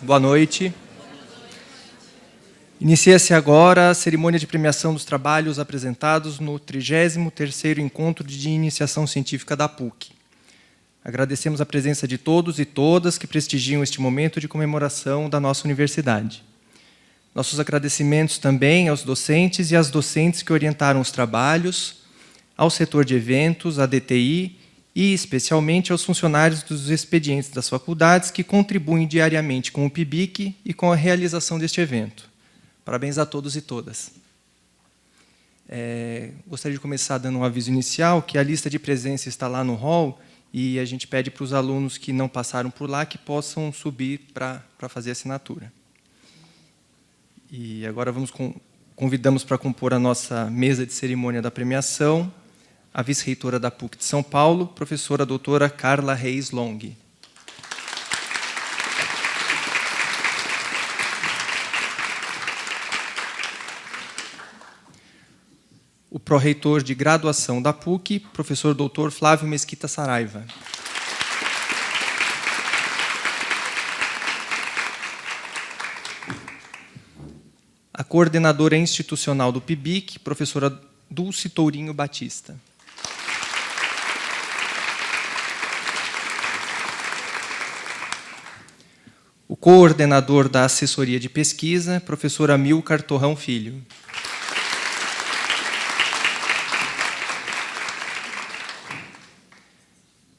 Boa noite. Inicia-se agora a cerimônia de premiação dos trabalhos apresentados no 33º Encontro de Iniciação Científica da PUC. Agradecemos a presença de todos e todas que prestigiam este momento de comemoração da nossa universidade. Nossos agradecimentos também aos docentes e às docentes que orientaram os trabalhos, ao setor de eventos, à DTI e, especialmente, aos funcionários dos expedientes das faculdades que contribuem diariamente com o PIBIC e com a realização deste evento. Parabéns a todos e todas. Gostaria de começar dando um aviso inicial, que a lista de presença está lá no hall e a gente pede para os alunos que não passaram por lá que possam subir para fazer a assinatura. E agora convidamos para compor a nossa mesa de cerimônia da premiação a vice-reitora da PUC de São Paulo, professora doutora Carla Reis Long. O pró-reitor de graduação da PUC, professor doutor Flávio Mesquita Saraiva. A coordenadora institucional do PIBIC, professora Dulce Tourinho Batista. O coordenador da assessoria de pesquisa, professor Amilcar Torrão Filho.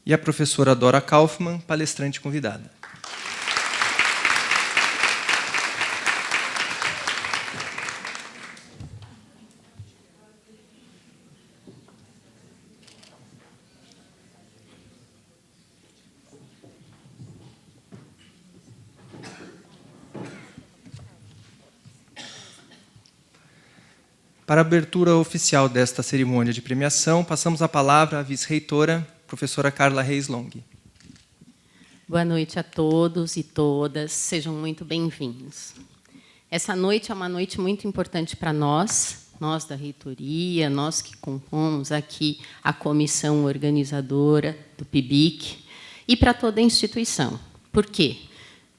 E a professora Dora Kaufmann, palestrante convidada. Para a abertura oficial desta cerimônia de premiação, passamos a palavra à vice-reitora, professora Carla Reis Long. Boa noite a todos e todas, sejam muito bem-vindos. Essa noite é uma noite muito importante para nós da reitoria, nós que compomos aqui a comissão organizadora do PIBIC, e para toda a instituição. Por quê?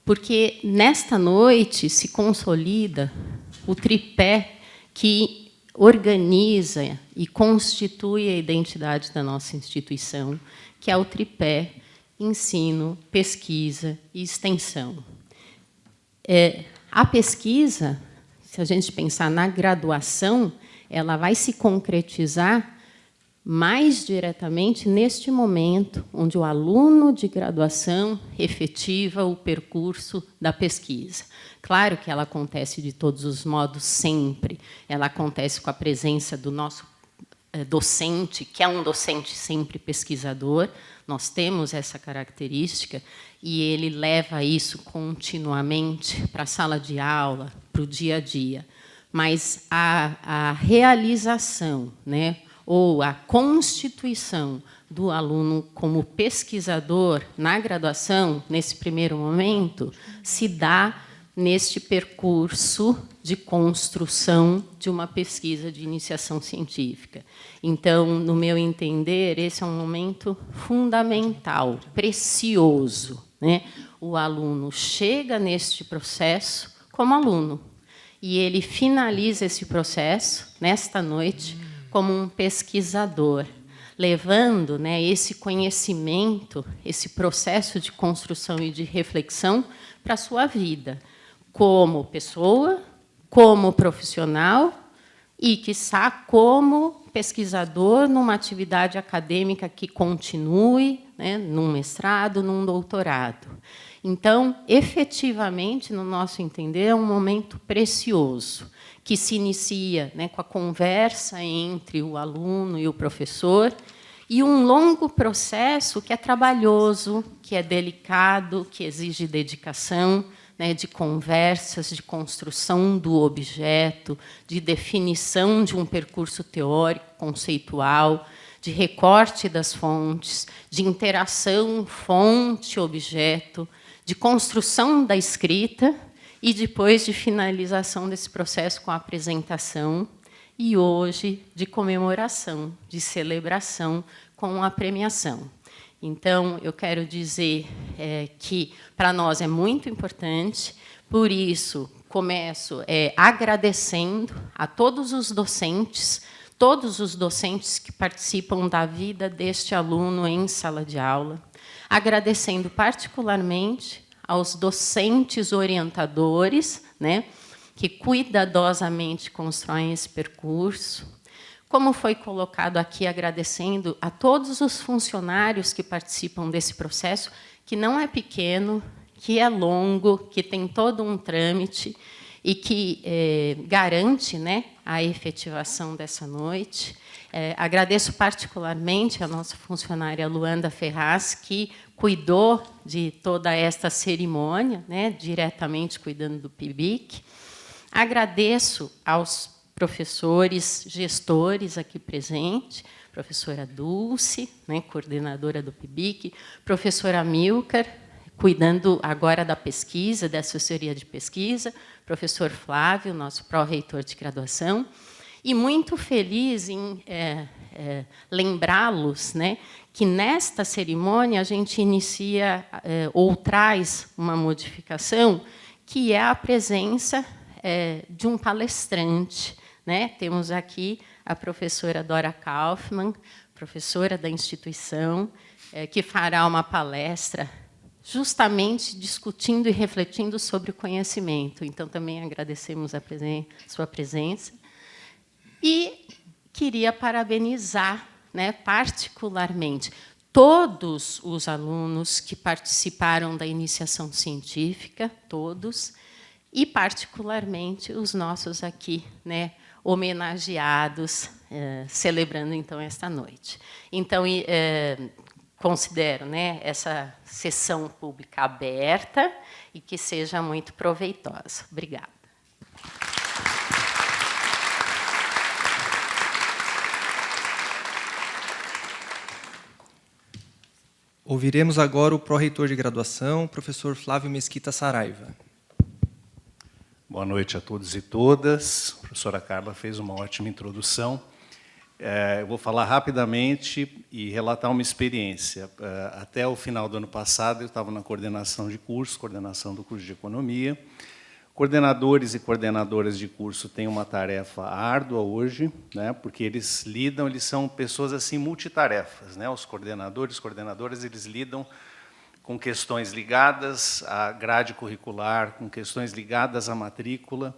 Porque nesta noite se consolida o tripé que organiza e constitui a identidade da nossa instituição, que é o tripé ensino, pesquisa e extensão. A pesquisa, se a gente pensar na graduação, ela vai se concretizar mais diretamente neste momento, onde o aluno de graduação efetiva o percurso da pesquisa. Claro que ela acontece de todos os modos sempre. Ela acontece com a presença do nosso docente, que é um docente sempre pesquisador. Nós temos essa característica e ele leva isso continuamente para a sala de aula, para o dia a dia. Mas a realização, né, ou a constituição do aluno como pesquisador na graduação, nesse primeiro momento, se dá neste percurso de construção de uma pesquisa de iniciação científica. Então, no meu entender, esse é um momento fundamental, precioso, né? O aluno chega neste processo como aluno, e ele finaliza esse processo, nesta noite, como um pesquisador, levando, né, esse conhecimento, esse processo de construção e de reflexão para a sua vida, como pessoa, como profissional e, quiçá, como pesquisador numa atividade acadêmica que continue, né, num mestrado, num doutorado. Então, efetivamente, no nosso entender, é um momento precioso, que se inicia, né, com a conversa entre o aluno e o professor, e um longo processo que é trabalhoso, que é delicado, que exige dedicação, né, de conversas, de construção do objeto, de definição de um percurso teórico, conceitual, de recorte das fontes, de interação fonte-objeto, de construção da escrita e depois de finalização desse processo com a apresentação e hoje de comemoração, de celebração com a premiação. Então, eu quero dizer que, para nós, é muito importante, por isso, começo agradecendo a todos os docentes que participam da vida deste aluno em sala de aula, agradecendo particularmente aos docentes orientadores, né, que cuidadosamente constroem esse percurso, como foi colocado aqui, agradecendo a todos os funcionários que participam desse processo, que não é pequeno, que é longo, que tem todo um trâmite e que garante, né, a efetivação dessa noite. Agradeço particularmente a nossa funcionária Luanda Ferraz, que cuidou de toda esta cerimônia, né, diretamente cuidando do PIBIC. Agradeço aos professores, gestores aqui presentes, professora Dulce, né, coordenadora do PIBIC, professora Milcar, cuidando agora da pesquisa, da assessoria de pesquisa, professor Flávio, nosso pró-reitor de graduação, e muito feliz em lembrá-los, né, que nesta cerimônia a gente inicia ou traz uma modificação, que é a presença de um palestrante, né? Temos aqui a professora Dora Kaufmann, professora da instituição, que fará uma palestra justamente discutindo e refletindo sobre o conhecimento. Então, também agradecemos a sua presença. E queria parabenizar, né, particularmente, todos os alunos que participaram da iniciação científica, todos, e, particularmente, os nossos aqui, né, homenageados, celebrando, então, esta noite. Então, considero, né, essa sessão pública aberta e que seja muito proveitosa. Obrigada. Ouviremos agora o pró-reitor de graduação, professor Flávio Mesquita Saraiva. Boa noite a todos e todas. A professora Carla fez uma ótima introdução. Eu vou falar rapidamente e relatar uma experiência. Até o final do ano passado, eu estava na coordenação de curso, coordenação do curso de Economia. Coordenadores e coordenadoras de curso têm uma tarefa árdua hoje, né, porque eles são pessoas assim multitarefas, né? Os coordenadores, coordenadoras, eles lidam com questões ligadas à grade curricular, com questões ligadas à matrícula,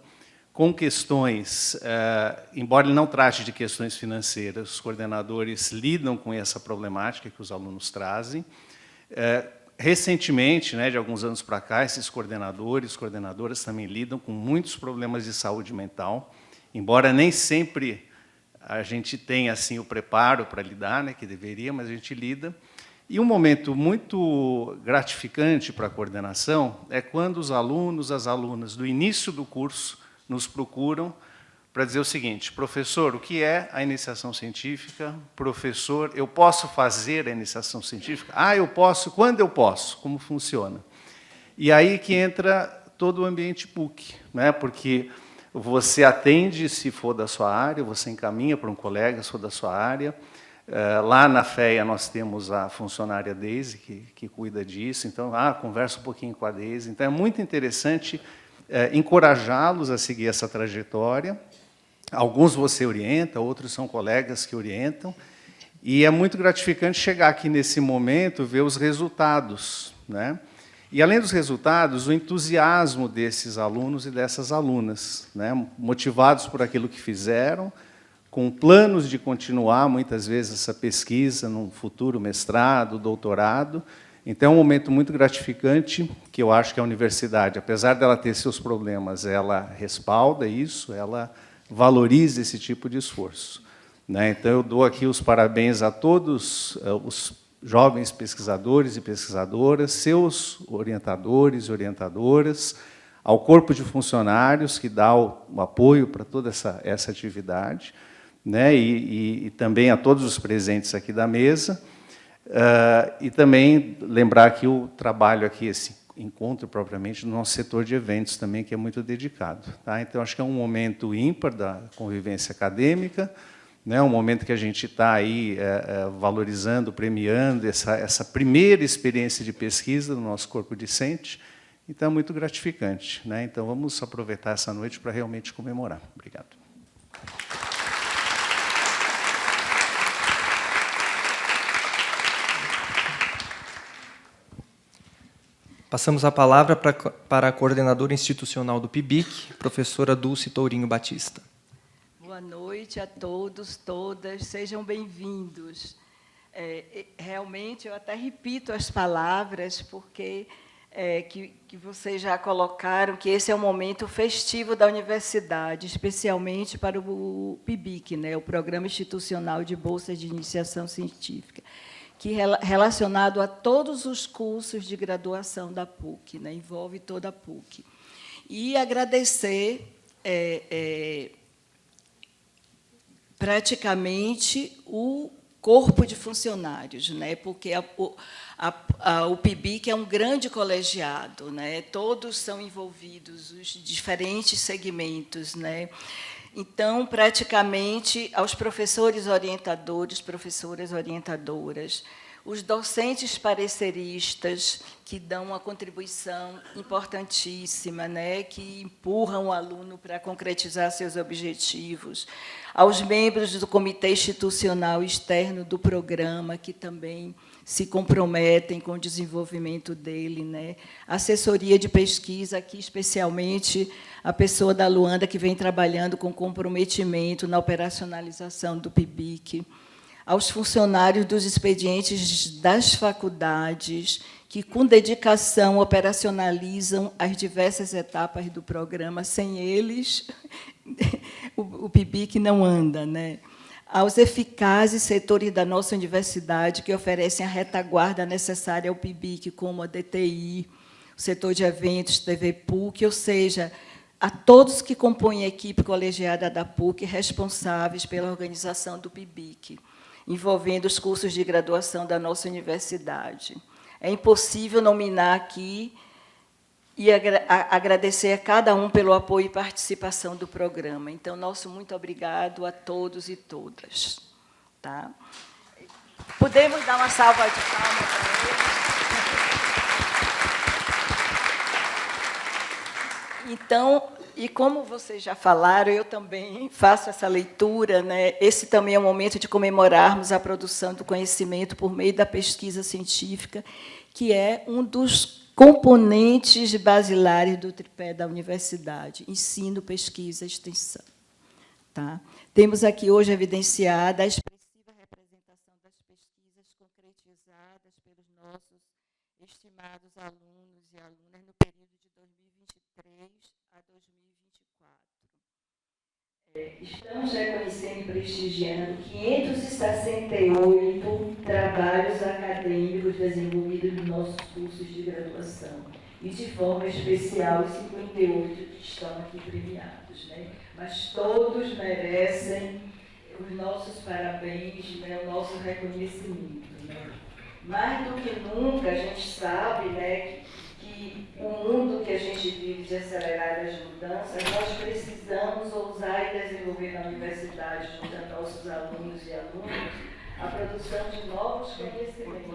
com questões, embora ele não trate de questões financeiras, os coordenadores lidam com essa problemática que os alunos trazem. Recentemente, né, de alguns anos para cá, esses coordenadores, coordenadoras também lidam com muitos problemas de saúde mental, embora nem sempre a gente tenha assim, o preparo para lidar, né, que deveria, mas a gente lida. E um momento muito gratificante para a coordenação é quando os alunos, as alunas do início do curso nos procuram para dizer o seguinte: professor, o que é a iniciação científica? Professor, eu posso fazer a iniciação científica? Ah, eu posso. Quando eu posso? Como funciona? E aí que entra todo o ambiente PUC, né? Porque você atende, se for da sua área, você encaminha para um colega, se for da sua área. Lá na FEA nós temos a funcionária Deise, que cuida disso, então, conversa um pouquinho com a Deise. Então, é muito interessante encorajá-los a seguir essa trajetória. Alguns você orienta, outros são colegas que orientam, e é muito gratificante chegar aqui nesse momento, ver os resultados, né? E, além dos resultados, o entusiasmo desses alunos e dessas alunas, né? Motivados por aquilo que fizeram, com planos de continuar, muitas vezes, essa pesquisa num futuro mestrado, doutorado. Então, é um momento muito gratificante, que eu acho que a universidade, apesar dela ter seus problemas, ela respalda isso, ela valoriza esse tipo de esforço, né? Então, eu dou aqui os parabéns a todos os jovens pesquisadores e pesquisadoras, seus orientadores e orientadoras, ao corpo de funcionários que dá o apoio para toda essa atividade, né? E também a todos os presentes aqui da mesa, e também lembrar que o trabalho aqui, esse encontro propriamente, no nosso setor de eventos também, que é muito dedicado, tá? Então, acho que é um momento ímpar da convivência acadêmica, né, um momento que a gente está aí valorizando, premiando essa primeira experiência de pesquisa do nosso corpo discente. Então, é muito gratificante, né? Então, vamos aproveitar essa noite para realmente comemorar. Obrigado. Passamos a palavra para a coordenadora institucional do PIBIC, professora Dulce Tourinho Batista. Boa noite a todos, todas, sejam bem-vindos. Realmente, eu até repito as palavras, porque que vocês já colocaram que esse é um momento festivo da universidade, especialmente para o PIBIC, né, o Programa Institucional de Bolsas de Iniciação Científica, que relacionado a todos os cursos de graduação da PUC, né, envolve toda a PUC. E agradecer praticamente o corpo de funcionários, né, porque o PIBIC é um grande colegiado, né, todos são envolvidos, os diferentes segmentos, né. Então, praticamente, aos professores orientadores, professoras orientadoras, os docentes pareceristas, que dão uma contribuição importantíssima, né, que empurram o aluno para concretizar seus objetivos, aos membros do Comitê Institucional Externo do programa, que também se comprometem com o desenvolvimento dele, né? Assessoria de pesquisa, aqui especialmente a pessoa da Luanda, que vem trabalhando com comprometimento na operacionalização do PIBIC, aos funcionários dos expedientes das faculdades, que, com dedicação, operacionalizam as diversas etapas do programa. Sem eles, o PIBIC não anda, né? Aos eficazes setores da nossa universidade, que oferecem a retaguarda necessária ao PIBIC, como a DTI, o setor de eventos, TV PUC, ou seja, a todos que compõem a equipe colegiada da PUC responsáveis pela organização do PIBIC, envolvendo os cursos de graduação da nossa universidade. É impossível nominar aqui e agradecer a cada um pelo apoio e participação do programa. Então, nosso muito obrigado a todos e todas. Tá? Podemos dar uma salva de palmas para eles? Então, e como vocês já falaram, eu também faço essa leitura, né? Esse também é um momento de comemorarmos a produção do conhecimento por meio da pesquisa científica, que é um dos componentes basilares do tripé da universidade: ensino, pesquisa e extensão. Tá? Temos aqui hoje evidenciada a expressiva representação das pesquisas concretizadas pelos nossos estimados alunos e alunas no período de 2023 a 2024. Estamos reconhecendo e prestigiando 568 trabalhos acadêmicos desenvolvidos nos nossos cursos de graduação, e, de forma especial, os 58 que estão aqui premiados, né? Mas todos merecem os nossos parabéns, né? O nosso reconhecimento, né? Mais do que nunca, a gente sabe, né, que o mundo que a gente vive de aceleradas mudanças, nós precisamos ousar e desenvolver na universidade, junto a nossos alunos e alunas, a produção de novos conhecimentos,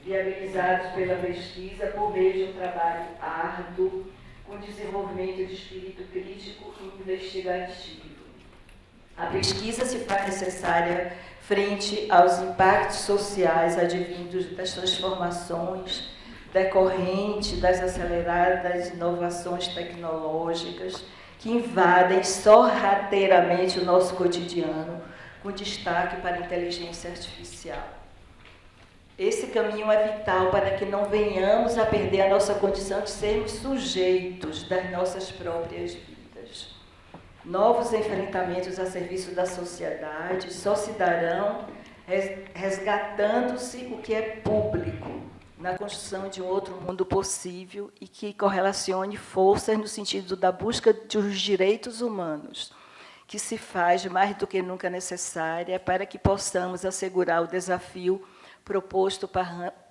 viabilizados pela pesquisa por meio de um trabalho árduo, com desenvolvimento de espírito crítico e investigativo. A pesquisa se faz necessária frente aos impactos sociais advindos das transformações decorrente das aceleradas inovações tecnológicas que invadem sorrateiramente o nosso cotidiano, com destaque para a inteligência artificial. Esse caminho é vital para que não venhamos a perder a nossa condição de sermos sujeitos das nossas próprias vidas. Novos enfrentamentos a serviço da sociedade só se darão resgatando-se o que é público, na construção de um outro mundo possível e que correlacione forças no sentido da busca dos direitos humanos, que se faz mais do que nunca necessária para que possamos assegurar o desafio proposto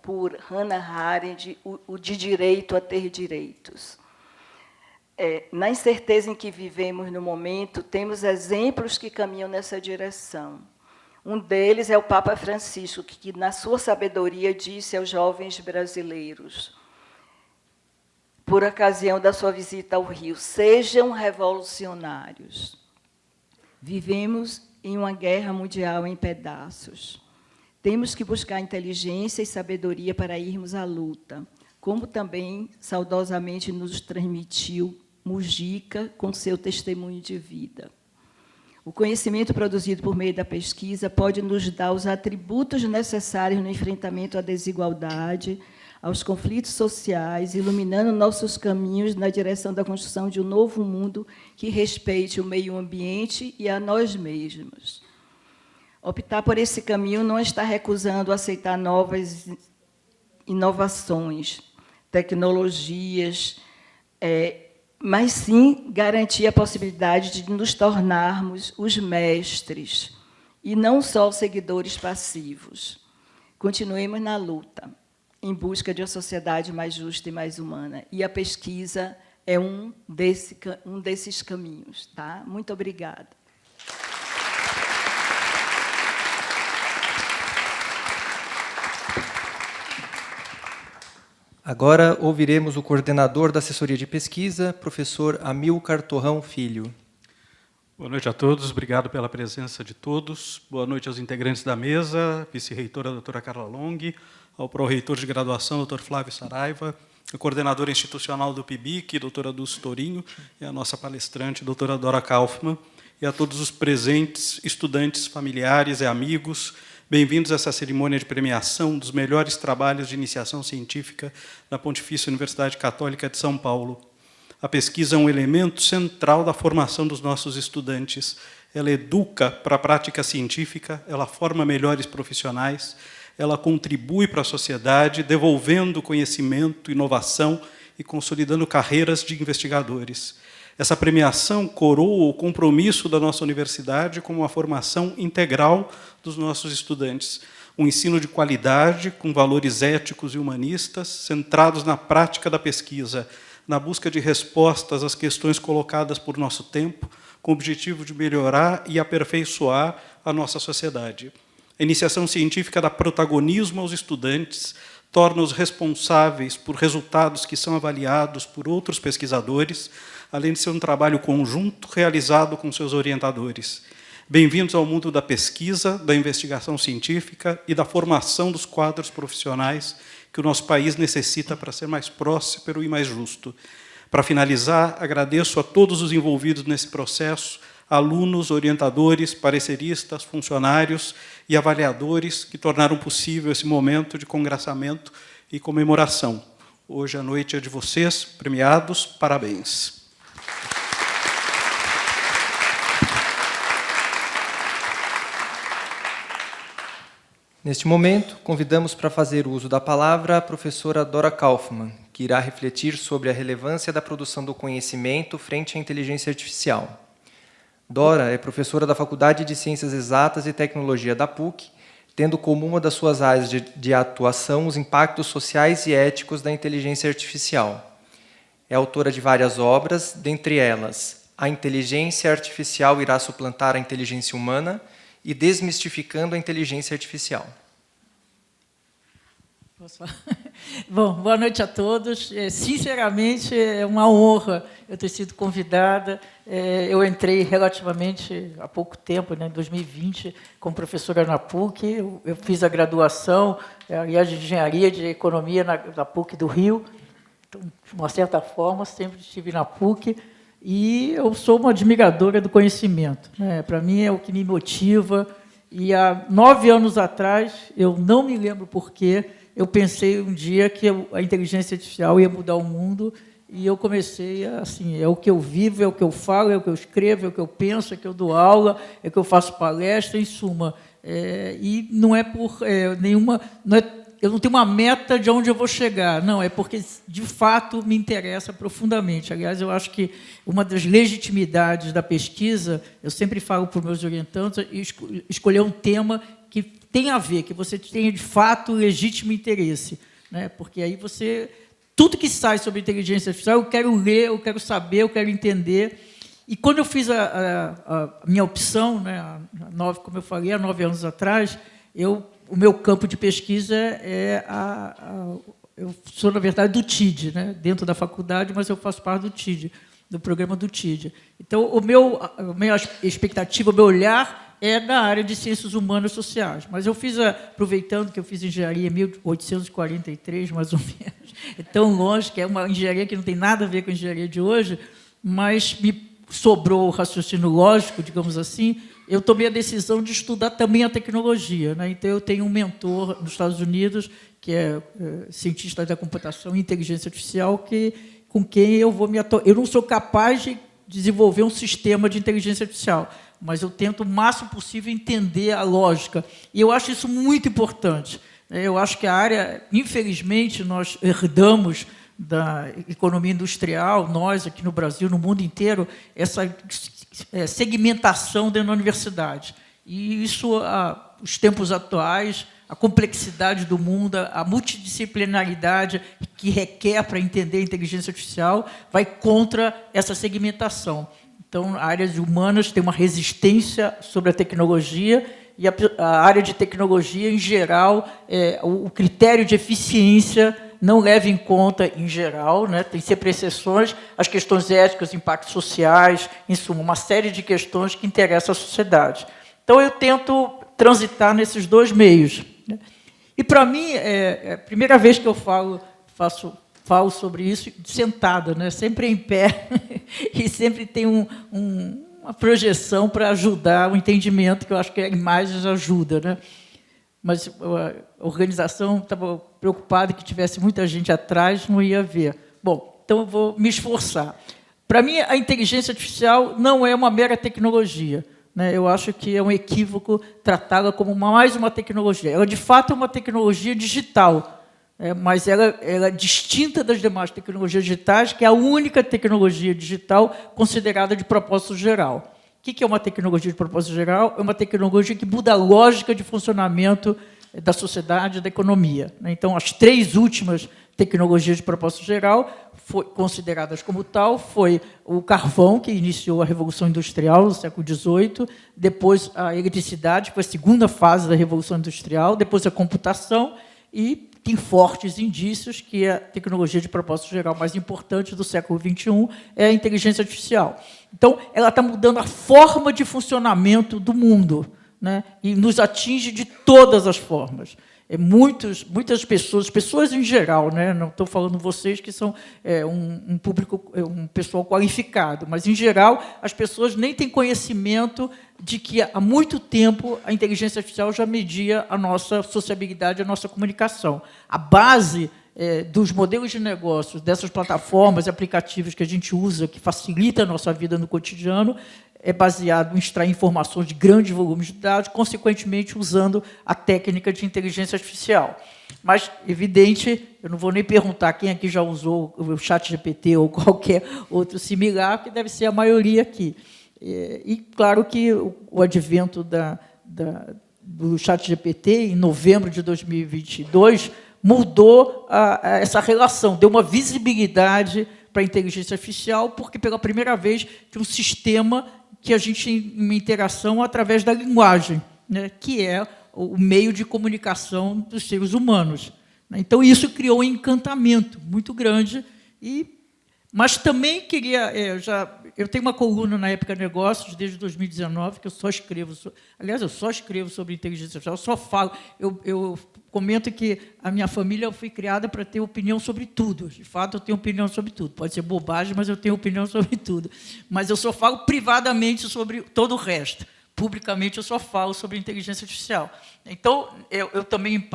por Hannah Arendt, o de direito a ter direitos. na incerteza em que vivemos no momento, temos exemplos que caminham nessa direção. Um deles é o Papa Francisco, que, na sua sabedoria, disse aos jovens brasileiros, por ocasião da sua visita ao Rio: sejam revolucionários. Vivemos em uma guerra mundial em pedaços. Temos que buscar inteligência e sabedoria para irmos à luta, como também saudosamente nos transmitiu Mujica com seu testemunho de vida. O conhecimento produzido por meio da pesquisa pode nos dar os atributos necessários no enfrentamento à desigualdade, aos conflitos sociais, iluminando nossos caminhos na direção da construção de um novo mundo que respeite o meio ambiente e a nós mesmos. Optar por esse caminho não está recusando aceitar novas inovações, tecnologias, mas sim garantir a possibilidade de nos tornarmos os mestres e não só os seguidores passivos. Continuemos na luta, em busca de uma sociedade mais justa e mais humana. E a pesquisa é um desses caminhos. Tá? Muito obrigada. Agora ouviremos o coordenador da assessoria de pesquisa, professor Amilcar Torrão Filho. Boa noite a todos, obrigado pela presença de todos. Boa noite aos integrantes da mesa, vice-reitora, doutora Carla Long, ao pró-reitor de graduação, doutor Flávio Saraiva, a coordenadora institucional do PIBIC, doutora Dulce Tourinho, e a nossa palestrante, doutora Dora Kaufmann, e a todos os presentes, estudantes, familiares e amigos. Bem-vindos a essa cerimônia de premiação dos melhores trabalhos de iniciação científica da Pontifícia Universidade Católica de São Paulo. A pesquisa é um elemento central da formação dos nossos estudantes. Ela educa para a prática científica, ela forma melhores profissionais, ela contribui para a sociedade, devolvendo conhecimento, inovação e consolidando carreiras de investigadores. Essa premiação coroa o compromisso da nossa universidade com uma formação integral dos nossos estudantes. Um ensino de qualidade, com valores éticos e humanistas, centrados na prática da pesquisa, na busca de respostas às questões colocadas por nosso tempo, com o objetivo de melhorar e aperfeiçoar a nossa sociedade. A iniciação científica dá protagonismo aos estudantes, torna-os responsáveis por resultados que são avaliados por outros pesquisadores, além de ser um trabalho conjunto realizado com seus orientadores. Bem-vindos ao mundo da pesquisa, da investigação científica e da formação dos quadros profissionais que o nosso país necessita para ser mais próspero e mais justo. Para finalizar, agradeço a todos os envolvidos nesse processo, alunos, orientadores, pareceristas, funcionários e avaliadores que tornaram possível esse momento de congraçamento e comemoração. Hoje a noite é de vocês, premiados, parabéns. Neste momento, convidamos para fazer uso da palavra a professora Dora Kaufmann, que irá refletir sobre a relevância da produção do conhecimento frente à inteligência artificial. Dora é professora da Faculdade de Ciências Exatas e Tecnologia da PUC, tendo como uma das suas áreas de atuação os impactos sociais e éticos da inteligência artificial. É autora de várias obras, dentre elas A Inteligência Artificial Irá Suplantar a Inteligência Humana e Desmistificando a Inteligência Artificial. Bom, boa noite a todos. Sinceramente, é uma honra eu ter sido convidada. Eu entrei relativamente há pouco tempo, em 2020, como professora na PUC. Eu fiz a graduação, aliás, de Engenharia de Economia na PUC do Rio. Então, de uma certa forma, sempre estive na PUC. E eu sou uma admiradora do conhecimento. Para mim, é o que me motiva. E há 9 anos atrás, eu não me lembro porquê, eu pensei um dia que a inteligência artificial ia mudar o mundo, e eu comecei, assim, é o que eu vivo, é o que eu falo, é o que eu escrevo, é o que eu penso, é o que eu dou aula, é o que eu faço palestra, em suma. E não é por nenhuma... Eu não tenho uma meta de onde eu vou chegar, não, é porque, de fato, me interessa profundamente. Aliás, eu acho que uma das legitimidades da pesquisa, eu sempre falo para os meus orientandos, escolher um tema que tem a ver, que você tenha, de fato, legítimo interesse, porque aí você tudo que sai sobre inteligência artificial, eu quero ler, eu quero saber, eu quero entender. E quando eu fiz a minha opção, né, como eu falei, há 9 anos atrás, o meu campo de pesquisa é eu sou, na verdade, do TID, né, dentro da faculdade, mas eu faço parte do TID, do programa do TID. Então, a minha expectativa, o meu olhar é na área de ciências humanas sociais. Mas eu fiz, aproveitando que eu fiz engenharia em 1843, mais ou menos, é tão longe, que é uma engenharia que não tem nada a ver com a engenharia de hoje, mas me sobrou o raciocínio lógico, digamos assim, eu tomei a decisão de estudar também a tecnologia, né? Então, eu tenho um mentor nos Estados Unidos, que é cientista da computação e inteligência artificial, com quem eu vou me atuar. Eu não sou capaz de desenvolver um sistema de inteligência artificial, mas eu tento o máximo possível entender a lógica. E eu acho isso muito importante. Eu acho que a área, infelizmente, nós herdamos da economia industrial, nós aqui no Brasil, no mundo inteiro, essa segmentação dentro da universidade. E isso, os tempos atuais, a complexidade do mundo, a multidisciplinaridade que requer para entender a inteligência artificial, vai contra essa segmentação. Então, a área de humanas tem uma resistência sobre a tecnologia, e a área de tecnologia, em geral, o critério de eficiência não leva em conta, em geral, né, tem sempre exceções, as questões éticas, impactos sociais, em suma, uma série de questões que interessam à sociedade. Então, eu tento transitar nesses dois meios. E, para mim, é a primeira vez que eu falo sobre isso sentada, né, sempre em pé, e sempre tem uma projeção para ajudar o entendimento, que eu acho que a imagem ajuda, né? Mas a organização estava preocupada que tivesse muita gente atrás, não ia ver. Bom, então eu vou me esforçar. Para mim, a inteligência artificial não é uma mera tecnologia, né? Eu acho que é um equívoco tratá-la como mais uma tecnologia. Ela, de fato, é uma tecnologia digital, mas ela é distinta das demais tecnologias digitais, que é a única tecnologia digital considerada de propósito geral. O que é uma tecnologia de propósito geral? É uma tecnologia que muda a lógica de funcionamento da sociedade e da economia. Então, as 3 últimas tecnologias de propósito geral, consideradas como tal, foi o carvão, que iniciou a Revolução Industrial no século XVIII, depois a eletricidade, que foi a segunda fase da Revolução Industrial, depois a computação, e tem fortes indícios que a tecnologia de propósito geral mais importante do século XXI é a inteligência artificial. Então, ela está mudando a forma de funcionamento do mundo, né? E nos atinge de todas as formas. Muitas pessoas em geral, né? Não estou falando vocês que são um público, um pessoal qualificado, mas, em geral, as pessoas nem têm conhecimento de que, há muito tempo, a inteligência artificial já media a nossa sociabilidade, a nossa comunicação. A base dos modelos de negócios, dessas plataformas e aplicativos que a gente usa, que facilita a nossa vida no cotidiano, é baseado em extrair informações de grandes volumes de dados, consequentemente usando a técnica de inteligência artificial. Mas, evidente, eu não vou nem perguntar quem aqui já usou o ChatGPT ou qualquer outro similar, que deve ser a maioria aqui. E, claro, que o advento do ChatGPT, em novembro de 2022, mudou essa relação, deu uma visibilidade para a inteligência artificial, porque, pela primeira vez, tem um sistema que a gente tem uma interação através da linguagem, né, que é o meio de comunicação dos seres humanos. Então, isso criou um encantamento muito grande. Mas também queria... eu tenho uma coluna na Época Negócios, desde 2019, que eu só escrevo... Aliás, eu só escrevo sobre inteligência artificial, eu só falo... Eu comento que a minha família foi criada para ter opinião sobre tudo. De fato, eu tenho opinião sobre tudo. Pode ser bobagem, mas eu tenho opinião sobre tudo. Mas eu só falo privadamente sobre todo o resto. Publicamente, eu só falo sobre inteligência artificial. Então, eu também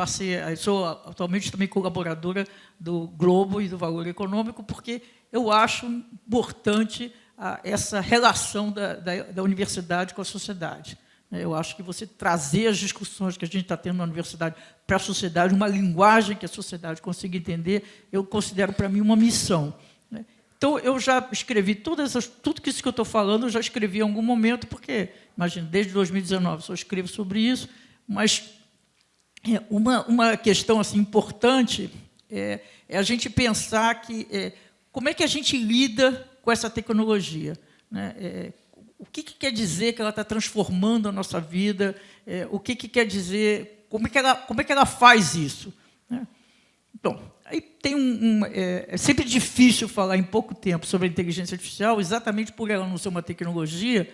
sou atualmente também colaboradora do Globo e do Valor Econômico, porque eu acho importante essa relação da universidade com a sociedade. Eu acho que você trazer as discussões que a gente está tendo na universidade para a sociedade, uma linguagem que a sociedade consiga entender, eu considero, para mim, uma missão. Então, eu já escrevi tudo isso que eu estou falando, eu já escrevi em algum momento, porque, imagina, desde 2019 só escrevo sobre isso, mas uma questão assim, importante é a gente pensar como é que a gente lida com essa tecnologia, né? O que quer dizer que ela está transformando a nossa vida? O que quer dizer? Como é que ela faz isso, né? Então, aí tem é sempre difícil falar em pouco tempo sobre a inteligência artificial, exatamente por ela não ser uma tecnologia,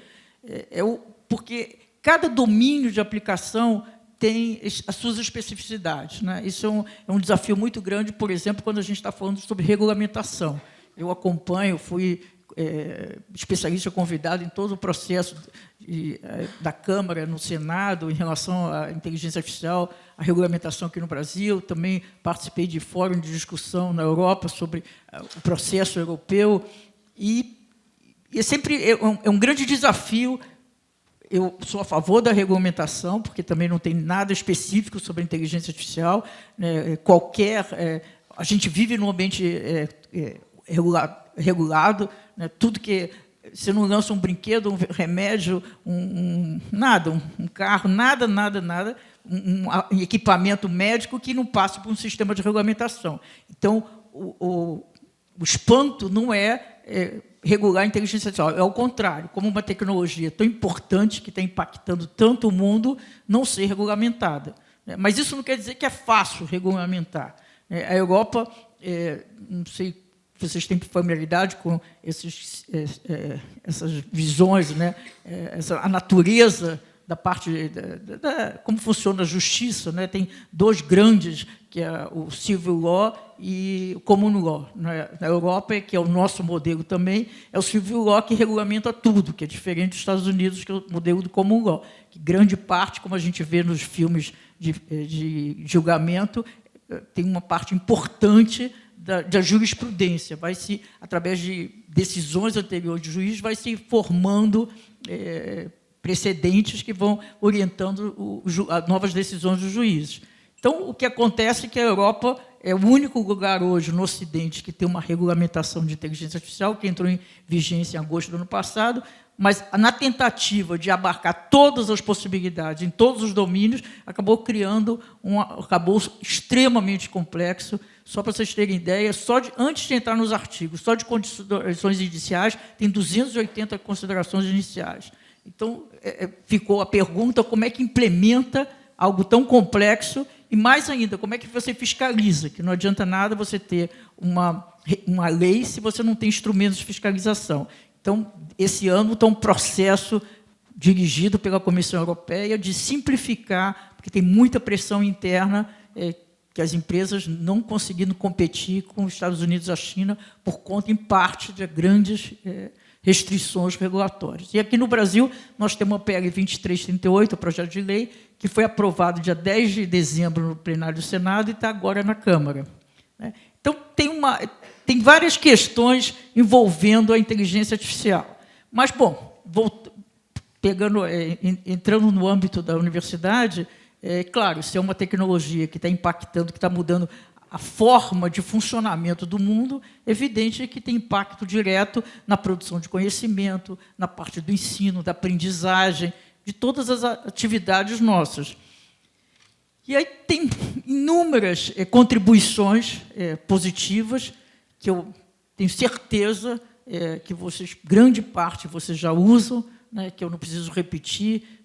porque cada domínio de aplicação tem as suas especificidades, né? Isso é um desafio muito grande, por exemplo, quando a gente está falando sobre regulamentação. Eu acompanho, fui especialista convidado em todo o processo da Câmara, no Senado, em relação à inteligência artificial, à regulamentação aqui no Brasil. Também participei de fórum de discussão na Europa sobre o processo europeu. E sempre é um grande desafio. Eu sou a favor da regulamentação, porque também não tem nada específico sobre a inteligência artificial, né? A gente vive num ambiente regulado, né? Tudo que você não lança um brinquedo, um remédio, um carro, nada, um equipamento médico que não passe por um sistema de regulamentação. Então, o espanto não é regular a inteligência artificial, é o contrário, como uma tecnologia tão importante que está impactando tanto o mundo, não ser regulamentada. Mas isso não quer dizer que é fácil regulamentar. A Europa, não sei se vocês têm familiaridade com essas visões, né? A natureza da parte como funciona a justiça, né? Tem dois grandes, que é o Civil Law e o Common Law, né? Na Europa, que é o nosso modelo também, é o Civil Law que regulamenta tudo, que é diferente dos Estados Unidos, que é o modelo do Common Law, que grande parte, como a gente vê nos filmes de julgamento, tem uma parte importante da jurisprudência, através de decisões anteriores de juiz, vai se formando precedentes que vão orientando novas decisões dos juízes. Então, o que acontece é que a Europa é o único lugar hoje no Ocidente que tem uma regulamentação de inteligência artificial, que entrou em vigência em agosto do ano passado, mas, na tentativa de abarcar todas as possibilidades, em todos os domínios, acabou criando um arcabouço extremamente complexo. Só para vocês terem ideia, antes de entrar nos artigos, só de considerações iniciais, tem 280 considerações iniciais. Então, ficou a pergunta como é que implementa algo tão complexo e, mais ainda, como é que você fiscaliza, que não adianta nada você ter uma lei se você não tem instrumentos de fiscalização. Então, esse ano está um processo dirigido pela Comissão Europeia de simplificar, porque tem muita pressão interna, que as empresas não conseguindo competir com os Estados Unidos e a China por conta, em parte, de grandes restrições regulatórias. E aqui no Brasil, nós temos a PL 2338, o projeto de lei, que foi aprovado dia 10 de dezembro no plenário do Senado e está agora na Câmara. Então, tem várias questões envolvendo a inteligência artificial. Mas, bom, entrando no âmbito da universidade, claro, isso é uma tecnologia que está impactando, que está mudando a forma de funcionamento do mundo, é evidente que tem impacto direto na produção de conhecimento, na parte do ensino, da aprendizagem, de todas as atividades nossas. E aí tem inúmeras contribuições positivas, que eu tenho certeza que grande parte vocês já usam, né, que eu não preciso repetir.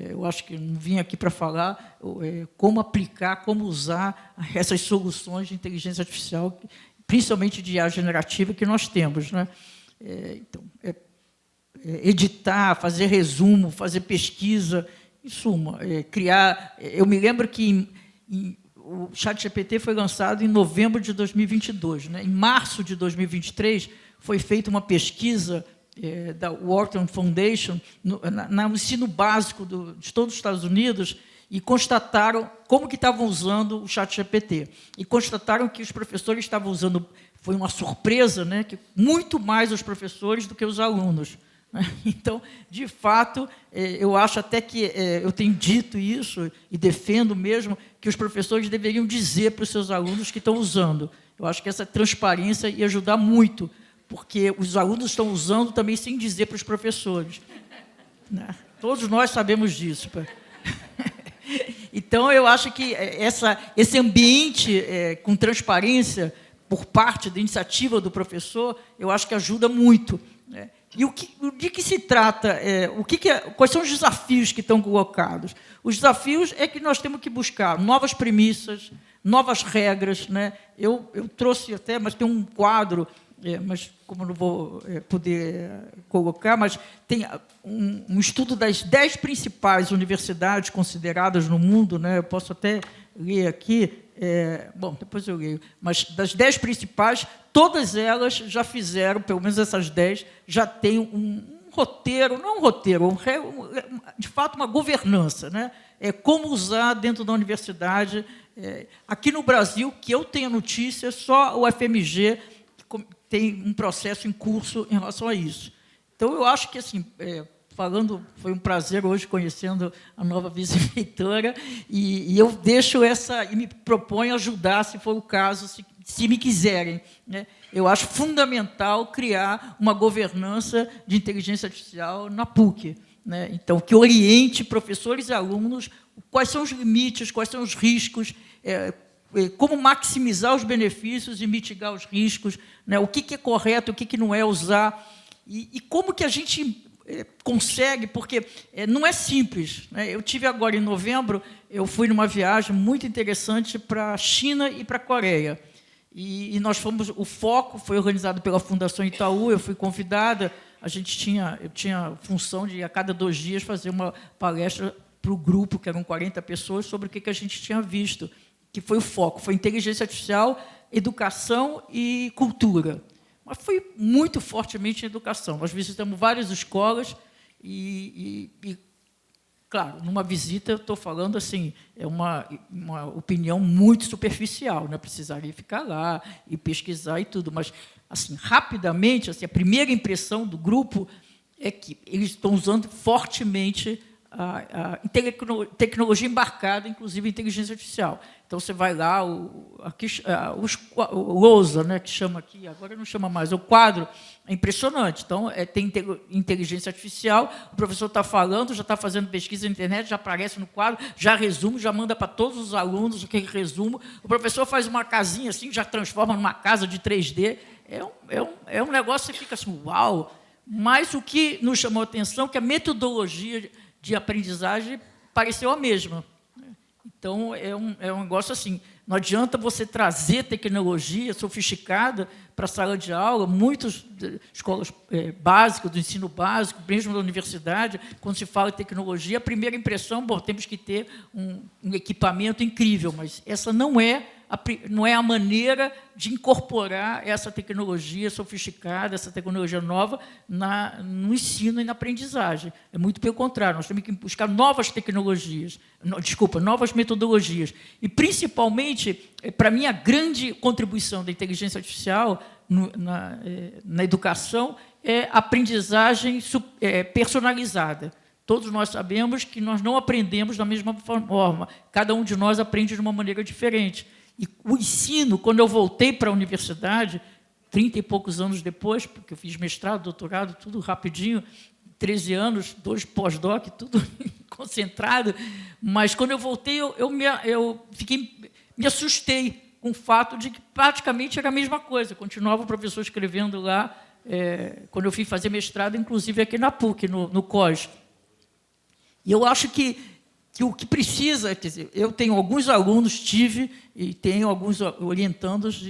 Eu acho que não vim aqui para falar como aplicar, como usar essas soluções de inteligência artificial, principalmente de IA generativa, que nós temos, né? Então, editar, fazer resumo, fazer pesquisa, em suma, criar... Eu me lembro que o ChatGPT foi lançado em novembro de 2022. Né? Em março de 2023, foi feita uma pesquisa da Wharton Foundation, no ensino básico de todos os Estados Unidos, e constataram como que estavam usando o ChatGPT. E constataram que os professores estavam usando, foi uma surpresa, né, que muito mais os professores do que os alunos. Então, de fato, eu acho até que eu tenho dito isso e defendo mesmo que os professores deveriam dizer para os seus alunos que estão usando. Eu acho que essa transparência ia ajudar muito, porque os alunos estão usando também sem dizer para os professores. Todos nós sabemos disso. Então, eu acho que esse ambiente com transparência por parte da iniciativa do professor, eu acho que ajuda muito, né? E de que se trata? Quais são os desafios que estão colocados? Os desafios é que nós temos que buscar novas premissas, novas regras, né? Eu trouxe até, mas tem um quadro, mas como não vou poder colocar, mas tem um estudo das 10 principais universidades consideradas no mundo, né? Eu posso até ler aqui, bom, depois eu leio, mas das 10 principais, todas elas já fizeram, pelo menos essas 10, já têm um roteiro, não um roteiro, de fato uma governança, né? Como usar dentro da universidade. Aqui no Brasil, que eu tenho notícia, só o FMG tem um processo em curso em relação a isso. Então, eu acho que, assim, falando, foi um prazer hoje conhecendo a nova vice-reitora, e eu deixo e me proponho ajudar, se for o caso, se me quiserem, né? Eu acho fundamental criar uma governança de inteligência artificial na PUC, né? Então, que oriente professores e alunos quais são os limites, quais são os riscos, como maximizar os benefícios e mitigar os riscos, né? O que é correto, o que não é usar, e como que a gente consegue, porque não é simples, né? Eu tive agora, em novembro, eu fui numa viagem muito interessante para a China e para a Coreia, e nós fomos, o foco foi organizado pela Fundação Itaú, eu fui convidada, eu tinha função de, a cada 2 dias, fazer uma palestra para o grupo, que eram 40 pessoas, sobre o que a gente tinha visto, que foi o foco, foi inteligência artificial, educação e cultura. Mas foi muito fortemente em educação. Nós visitamos várias escolas e claro, numa visita, eu estou falando assim, é uma opinião muito superficial, né? Precisaria ficar lá e pesquisar e tudo, mas, assim, rapidamente, assim, a primeira impressão do grupo é que eles estão usando fortemente a tecnologia embarcada, inclusive a inteligência artificial. Então, você vai lá, o LOSA, né, que chama aqui, agora não chama mais, o quadro, é impressionante. Então, tem inteligência artificial, o professor está falando, já está fazendo pesquisa na internet, já aparece no quadro, já resume, já manda para todos os alunos aquele resumo. O professor faz uma casinha assim, já transforma numa casa de 3D. É um negócio que fica assim, uau! Mas o que nos chamou a atenção é que a metodologia de aprendizagem pareceu a mesma. Então, é um negócio assim, não adianta você trazer tecnologia sofisticada para a sala de aula, muitas escolas básicas, do ensino básico, mesmo da universidade, quando se fala em tecnologia, a primeira impressão, bom, temos que ter um equipamento incrível, mas essa não é a maneira de incorporar essa tecnologia sofisticada, essa tecnologia nova no ensino e na aprendizagem. É muito pelo contrário, nós temos que buscar novas tecnologias, novas metodologias. E, principalmente, para mim, a grande contribuição da inteligência artificial na educação é a aprendizagem personalizada. Todos nós sabemos que nós não aprendemos da mesma forma, cada um de nós aprende de uma maneira diferente. E o ensino, quando eu voltei para a universidade, 30 e poucos anos depois, porque eu fiz mestrado, doutorado, tudo rapidinho, 13 anos, 2 pós-doc, tudo concentrado, mas quando eu voltei, eu me assustei com o fato de que praticamente era a mesma coisa. Continuava o professor escrevendo lá, quando eu fui fazer mestrado, inclusive aqui na PUC, no COS. E eu acho que o que precisa, quer dizer, eu tenho alguns alunos, e tenho alguns orientandos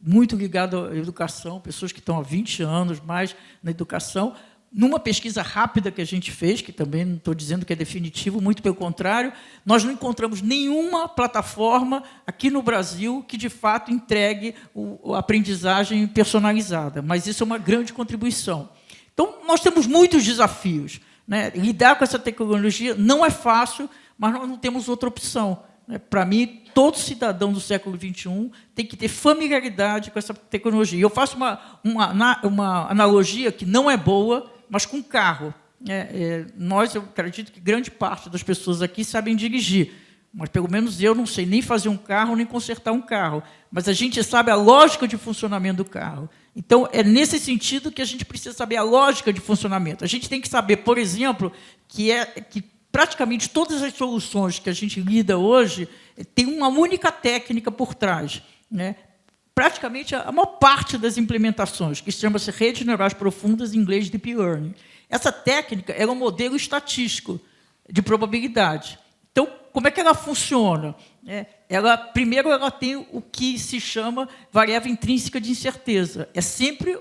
muito ligados à educação, pessoas que estão há 20 anos mais na educação. Numa pesquisa rápida que a gente fez, que também não estou dizendo que é definitivo, muito pelo contrário, nós não encontramos nenhuma plataforma aqui no Brasil que, de fato, entregue a aprendizagem personalizada, mas isso é uma grande contribuição. Então, nós temos muitos desafios, né? Lidar com essa tecnologia não é fácil, mas nós não temos outra opção. Para mim, todo cidadão do século XXI tem que ter familiaridade com essa tecnologia. Eu faço uma analogia que não é boa, mas com carro. Eu acredito que grande parte das pessoas aqui sabem dirigir, mas, pelo menos, eu não sei nem fazer um carro, nem consertar um carro. Mas a gente sabe a lógica de funcionamento do carro. Então, é nesse sentido que a gente precisa saber a lógica de funcionamento. A gente tem que saber, por exemplo, que praticamente todas as soluções que a gente lida hoje têm uma única técnica por trás, né? Praticamente a maior parte das implementações, que chama-se redes neurais profundas, em inglês Deep Learning. Essa técnica é um modelo estatístico de probabilidade. Então, como é que ela funciona? Primeiro, ela tem o que se chama variável intrínseca de incerteza. É sempre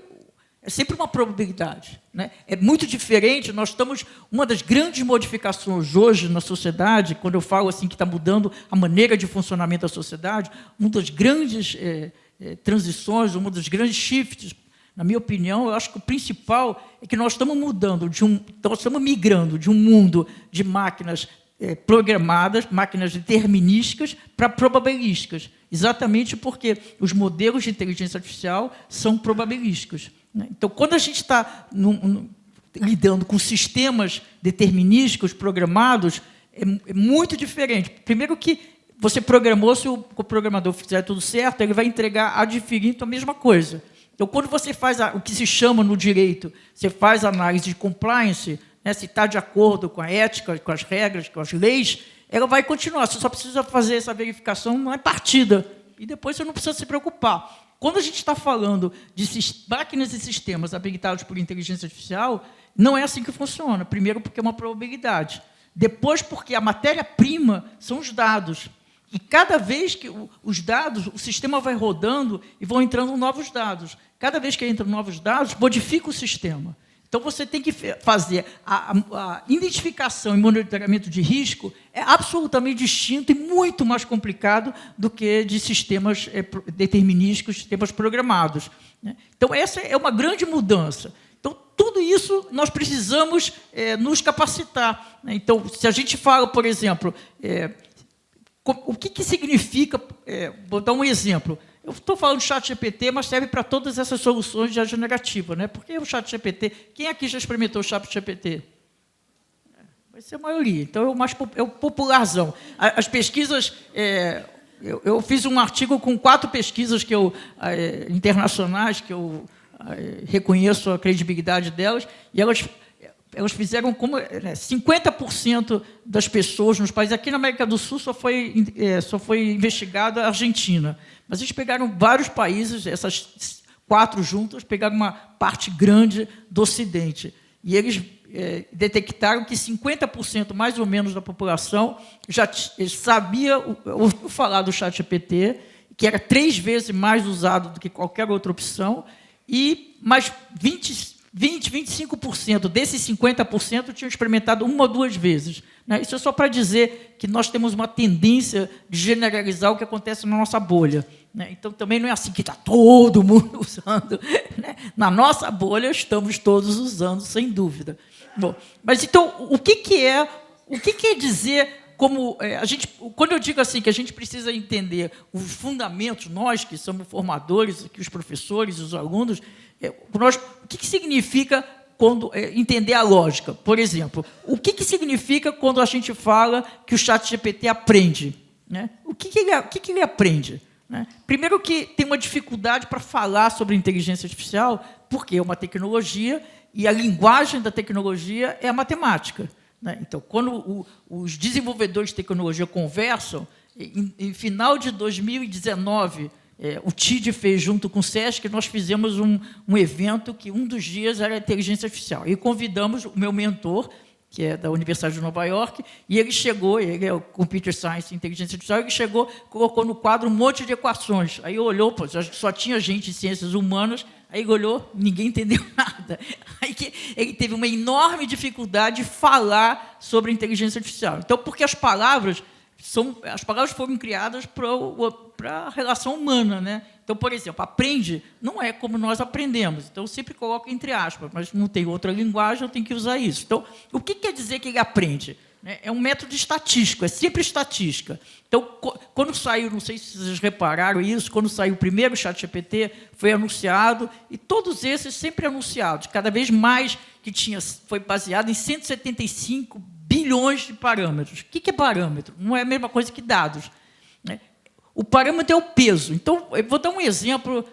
uma probabilidade, né? É muito diferente. Nós estamos... Uma das grandes modificações hoje na sociedade, quando eu falo assim que está mudando a maneira de funcionamento da sociedade, uma das grandes transições, um dos grandes shifts, na minha opinião, eu acho que o principal é que nós estamos nós estamos migrando de um mundo de máquinas programadas, máquinas determinísticas, para probabilísticas, exatamente porque os modelos de inteligência artificial são probabilísticos, né? Então, quando a gente está lidando com sistemas determinísticos programados, é muito diferente. Primeiro que você programou, se o programador fizer tudo certo, ele vai entregar ad infinitum a mesma coisa. Então, quando você faz o que se chama no direito, você faz análise de compliance, né, se está de acordo com a ética, com as regras, com as leis, ela vai continuar. Você só precisa fazer essa verificação, não é partida. E depois você não precisa se preocupar. Quando a gente está falando de máquinas e sistemas habilitados por inteligência artificial, não é assim que funciona. Primeiro, porque é uma probabilidade. Depois, porque a matéria-prima são os dados. E cada vez que os dados, o sistema vai rodando e vão entrando novos dados. Cada vez que entram novos dados, modifica o sistema. Então, você tem que fazer a identificação e monitoramento de risco é absolutamente distinto e muito mais complicado do que de sistemas determinísticos, sistemas programados, né? Então, essa é uma grande mudança. Então, tudo isso nós precisamos nos capacitar, né? Então, se a gente fala, por exemplo... o que significa... vou dar um exemplo. Eu estou falando de ChatGPT, mas serve para todas essas soluções de IA generativa, né? Porque o ChatGPT... Quem aqui já experimentou o ChatGPT? Vai ser a maioria. Então, é o popularzão. As pesquisas... eu fiz um artigo com 4 pesquisas internacionais, que eu reconheço a credibilidade delas, e elas fizeram como 50% das pessoas nos países... Aqui na América do Sul só foi investigada a Argentina. Mas eles pegaram vários países, essas 4 juntas, pegaram uma parte grande do Ocidente. E eles detectaram que 50%, mais ou menos, da população já sabia ouviu falar do ChatGPT, que era 3 vezes mais usado do que qualquer outra opção, e mais 25% desses 50% tinham experimentado 1 ou 2 vezes, né? Isso é só para dizer que nós temos uma tendência de generalizar o que acontece na nossa bolha, né? Então, também não é assim que está todo mundo usando, né? Na nossa bolha, estamos todos usando, sem dúvida. Bom, mas, então, o que quer dizer... quando eu digo assim que a gente precisa entender os fundamentos, nós que somos formadores, que os professores, os alunos, o que significa quando entender a lógica? Por exemplo, o que significa quando a gente fala que o ChatGPT aprende, né? O que ele aprende, né? Primeiro que tem uma dificuldade para falar sobre inteligência artificial, porque é uma tecnologia e a linguagem da tecnologia é a matemática, né? Então, quando os desenvolvedores de tecnologia conversam, em final de 2019, o TID fez, junto com o SESC, nós fizemos um evento que um dos dias era inteligência artificial. E convidamos o meu mentor, que é da Universidade de Nova York, e ele chegou, ele é o Computer Science e Inteligência Artificial, ele chegou, colocou no quadro um monte de equações. Aí olhou, só tinha gente de ciências humanas, aí ele olhou, ninguém entendeu nada. Aí ele teve uma enorme dificuldade de falar sobre inteligência artificial. Então, porque as palavras foram criadas para a relação humana, né? Então, por exemplo, aprende não é como nós aprendemos. Então, eu sempre coloco entre aspas, mas não tem outra linguagem, eu tenho que usar isso. Então, o que quer dizer que ele aprende? É um método estatístico, é sempre estatística. Então, quando saiu, não sei se vocês repararam isso, quando saiu o primeiro ChatGPT, foi anunciado, e todos esses sempre anunciados, cada vez mais que foi baseado em 175 bilhões de parâmetros. O que é parâmetro? Não é a mesma coisa que dados, né? O parâmetro é o peso. Então, eu vou dar um exemplo.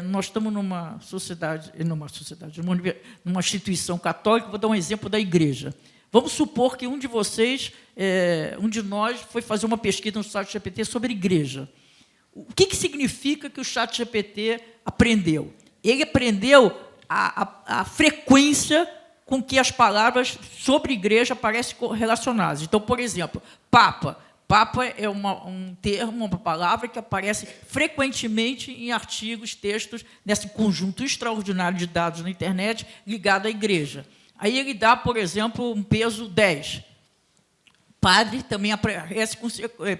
Nós estamos numa instituição católica, vou dar um exemplo da igreja. Vamos supor que um de vocês, um de nós, foi fazer uma pesquisa no ChatGPT sobre igreja. O que significa que o ChatGPT aprendeu? Ele aprendeu a frequência com que as palavras sobre igreja aparecem relacionadas. Então, por exemplo, Papa. Papa é um termo, uma palavra que aparece frequentemente em artigos, textos, nesse conjunto extraordinário de dados na internet ligado à igreja. Aí ele dá, por exemplo, um peso 10. Padre também aparece com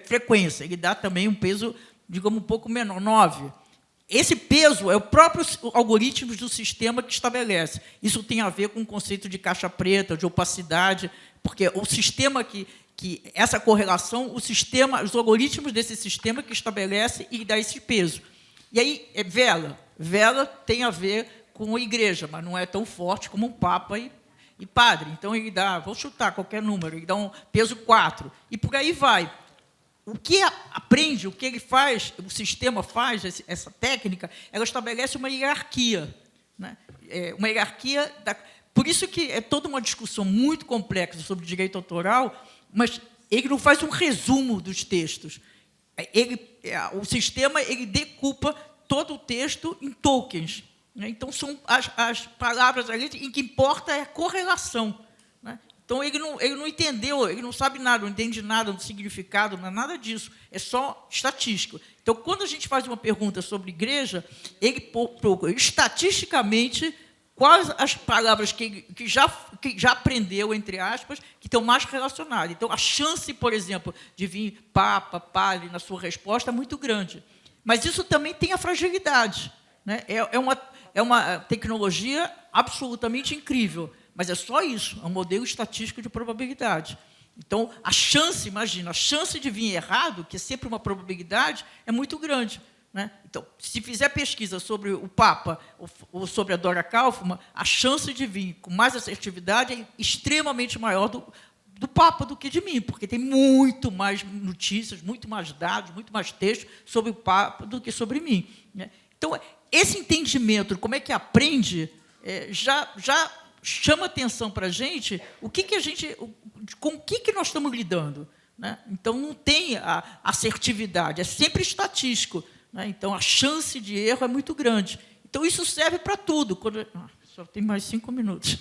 frequência, ele dá também um peso, digamos, um pouco menor, 9. Esse peso é o próprio algoritmo do sistema que estabelece. Isso tem a ver com o conceito de caixa preta, de opacidade, porque o sistema que essa correlação, os algoritmos desse sistema que estabelece e dá esse peso. E aí, vela. Vela tem a ver com a igreja, mas não é tão forte como um papa e padre. Então, ele dá, vou chutar qualquer número, ele dá um peso 4. E por aí vai. O que aprende, o que ele faz, o sistema faz, essa técnica, ela estabelece uma hierarquia. Né? Uma hierarquia. Por isso que é toda uma discussão muito complexa sobre direito autoral, mas ele não faz um resumo dos textos. O sistema ele decupa todo o texto em tokens. Né? Então, são as palavras ali em que importa é a correlação. Né? Então, ele não entendeu, ele não sabe nada, não entende nada do significado, não é nada disso, é só estatístico. Então, quando a gente faz uma pergunta sobre igreja, ele procura estatisticamente quais as palavras que já aprendeu, entre aspas, que estão mais relacionadas. Então, a chance, por exemplo, de vir papa, padre na sua resposta é muito grande. Mas isso também tem a fragilidade. Né? É uma tecnologia absolutamente incrível, mas é só isso, é um modelo estatístico de probabilidade. Então, a chance, imagina, a chance de vir errado, que é sempre uma probabilidade, é muito grande. Né? Então, se fizer pesquisa sobre o Papa ou sobre a Dora Kaufmann, a chance de vir com mais assertividade é extremamente maior do Papa do que de mim, porque tem muito mais notícias, muito mais dados, muito mais textos sobre o Papa do que sobre mim. Né? Então, esse entendimento, como é que aprende, já chama atenção para a gente, com o que nós estamos lidando. Né? Então, não tem a assertividade, é sempre estatístico. Né? Então, a chance de erro é muito grande. Então, isso serve para tudo. Só tem mais 5 minutos.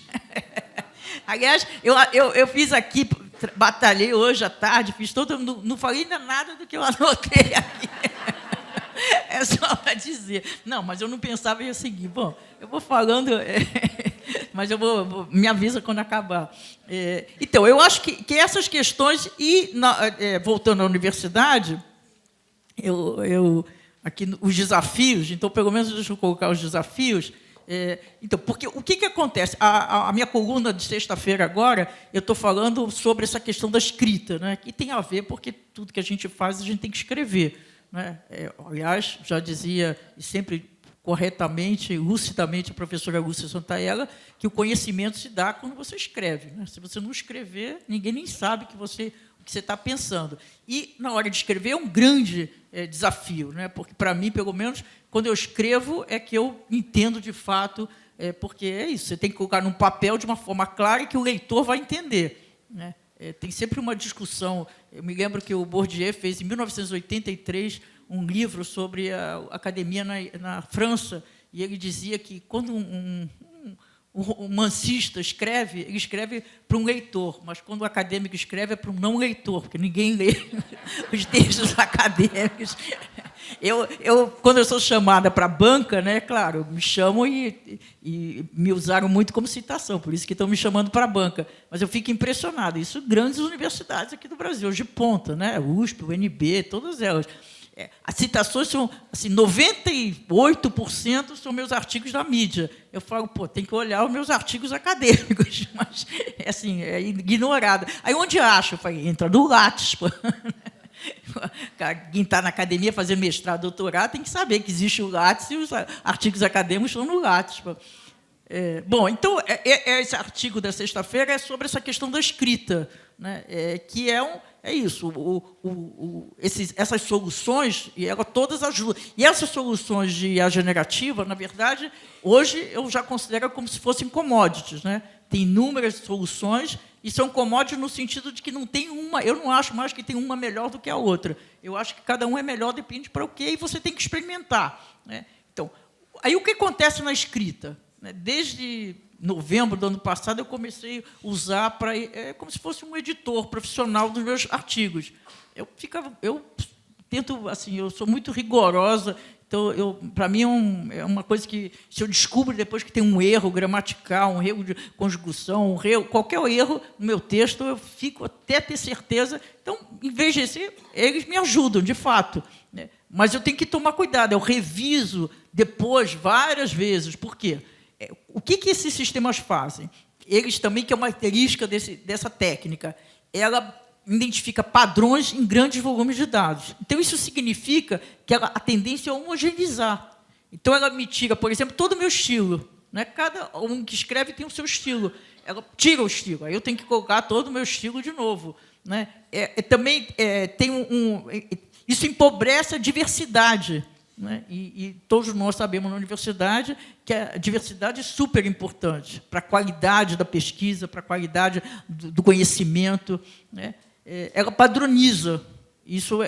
Aliás, eu fiz aqui, batalhei hoje à tarde, fiz todo, não falei ainda nada do que eu anotei aqui. É só para dizer. Não, mas eu não pensava em seguir. Bom, eu vou falando, mas eu vou me avisa quando acabar. Então, eu acho que essas questões, voltando à universidade, aqui os desafios, então, pelo menos, deixa eu colocar os desafios. Então, porque o que acontece? A minha coluna de sexta-feira agora, eu estou falando sobre essa questão da escrita, né, que tem a ver, porque tudo que a gente faz, a gente tem que escrever. Né? Aliás, já dizia, e sempre corretamente, lucidamente, a professora Lúcia Santaella, que o conhecimento se dá quando você escreve. Né? Se você não escrever, ninguém nem sabe o que você está pensando. E, na hora de escrever, é um grande desafio, né? Porque, para mim, pelo menos, quando eu escrevo, é que eu entendo de fato, porque é isso, você tem que colocar num papel de uma forma clara que o leitor vai entender. Né? Tem sempre uma discussão. Eu me lembro que o Bourdieu fez, em 1983, um livro sobre a academia na França, e ele dizia que, quando um mancista escreve, ele escreve para um leitor, mas quando o acadêmico escreve é para um não leitor, porque ninguém lê os textos acadêmicos. Quando eu sou chamada para a banca, né, claro, me chamam e me usaram muito como citação, por isso que estão me chamando para a banca. Mas eu fico impressionado. Isso grandes universidades aqui do Brasil, de ponta, né, USP, UNB, todas elas. As citações são, assim, 98% são meus artigos da mídia. Eu falo, tem que olhar os meus artigos acadêmicos, mas assim, é ignorado. Aí, onde acha? Eu falei, entra no Lattes. Quem está na academia fazendo mestrado, doutorado, tem que saber que existe o Lattes e os artigos acadêmicos estão no Lattes. Bom, então, esse artigo da sexta-feira é sobre essa questão da escrita, né, que é isso. Essas soluções, e elas todas ajudam. E essas soluções de IA generativa, na verdade, hoje eu já considero como se fossem commodities, né? Tem inúmeras soluções e são commodities no sentido de que não tem uma. Eu não acho mais que tem uma melhor do que a outra. Eu acho que cada um é melhor, depende para o quê, e você tem que experimentar, né? Então, aí o que acontece na escrita? Desde novembro do ano passado, eu comecei a usar como se fosse um editor profissional dos meus artigos. Eu tento, assim, eu sou muito rigorosa, então, para mim, é uma coisa que, se eu descubro depois que tem um erro gramatical, um erro de conjugação, qualquer erro no meu texto, eu fico até ter certeza. Então, em vez de eles me ajudam, de fato, né? Mas eu tenho que tomar cuidado, eu reviso depois várias vezes. Por quê? O que esses sistemas fazem? Eles também, que é uma característica dessa técnica, ela identifica padrões em grandes volumes de dados. Então, isso significa que a tendência é homogeneizar. Então, ela me tira, por exemplo, todo o meu estilo, né? Cada um que escreve tem o seu estilo. Ela tira o estilo, aí eu tenho que colocar todo o meu estilo de novo, né? Também tem isso empobrece a diversidade, né? E todos nós sabemos na universidade que a diversidade é super importante para a qualidade da pesquisa, para a qualidade do conhecimento, né? Ela padroniza. Isso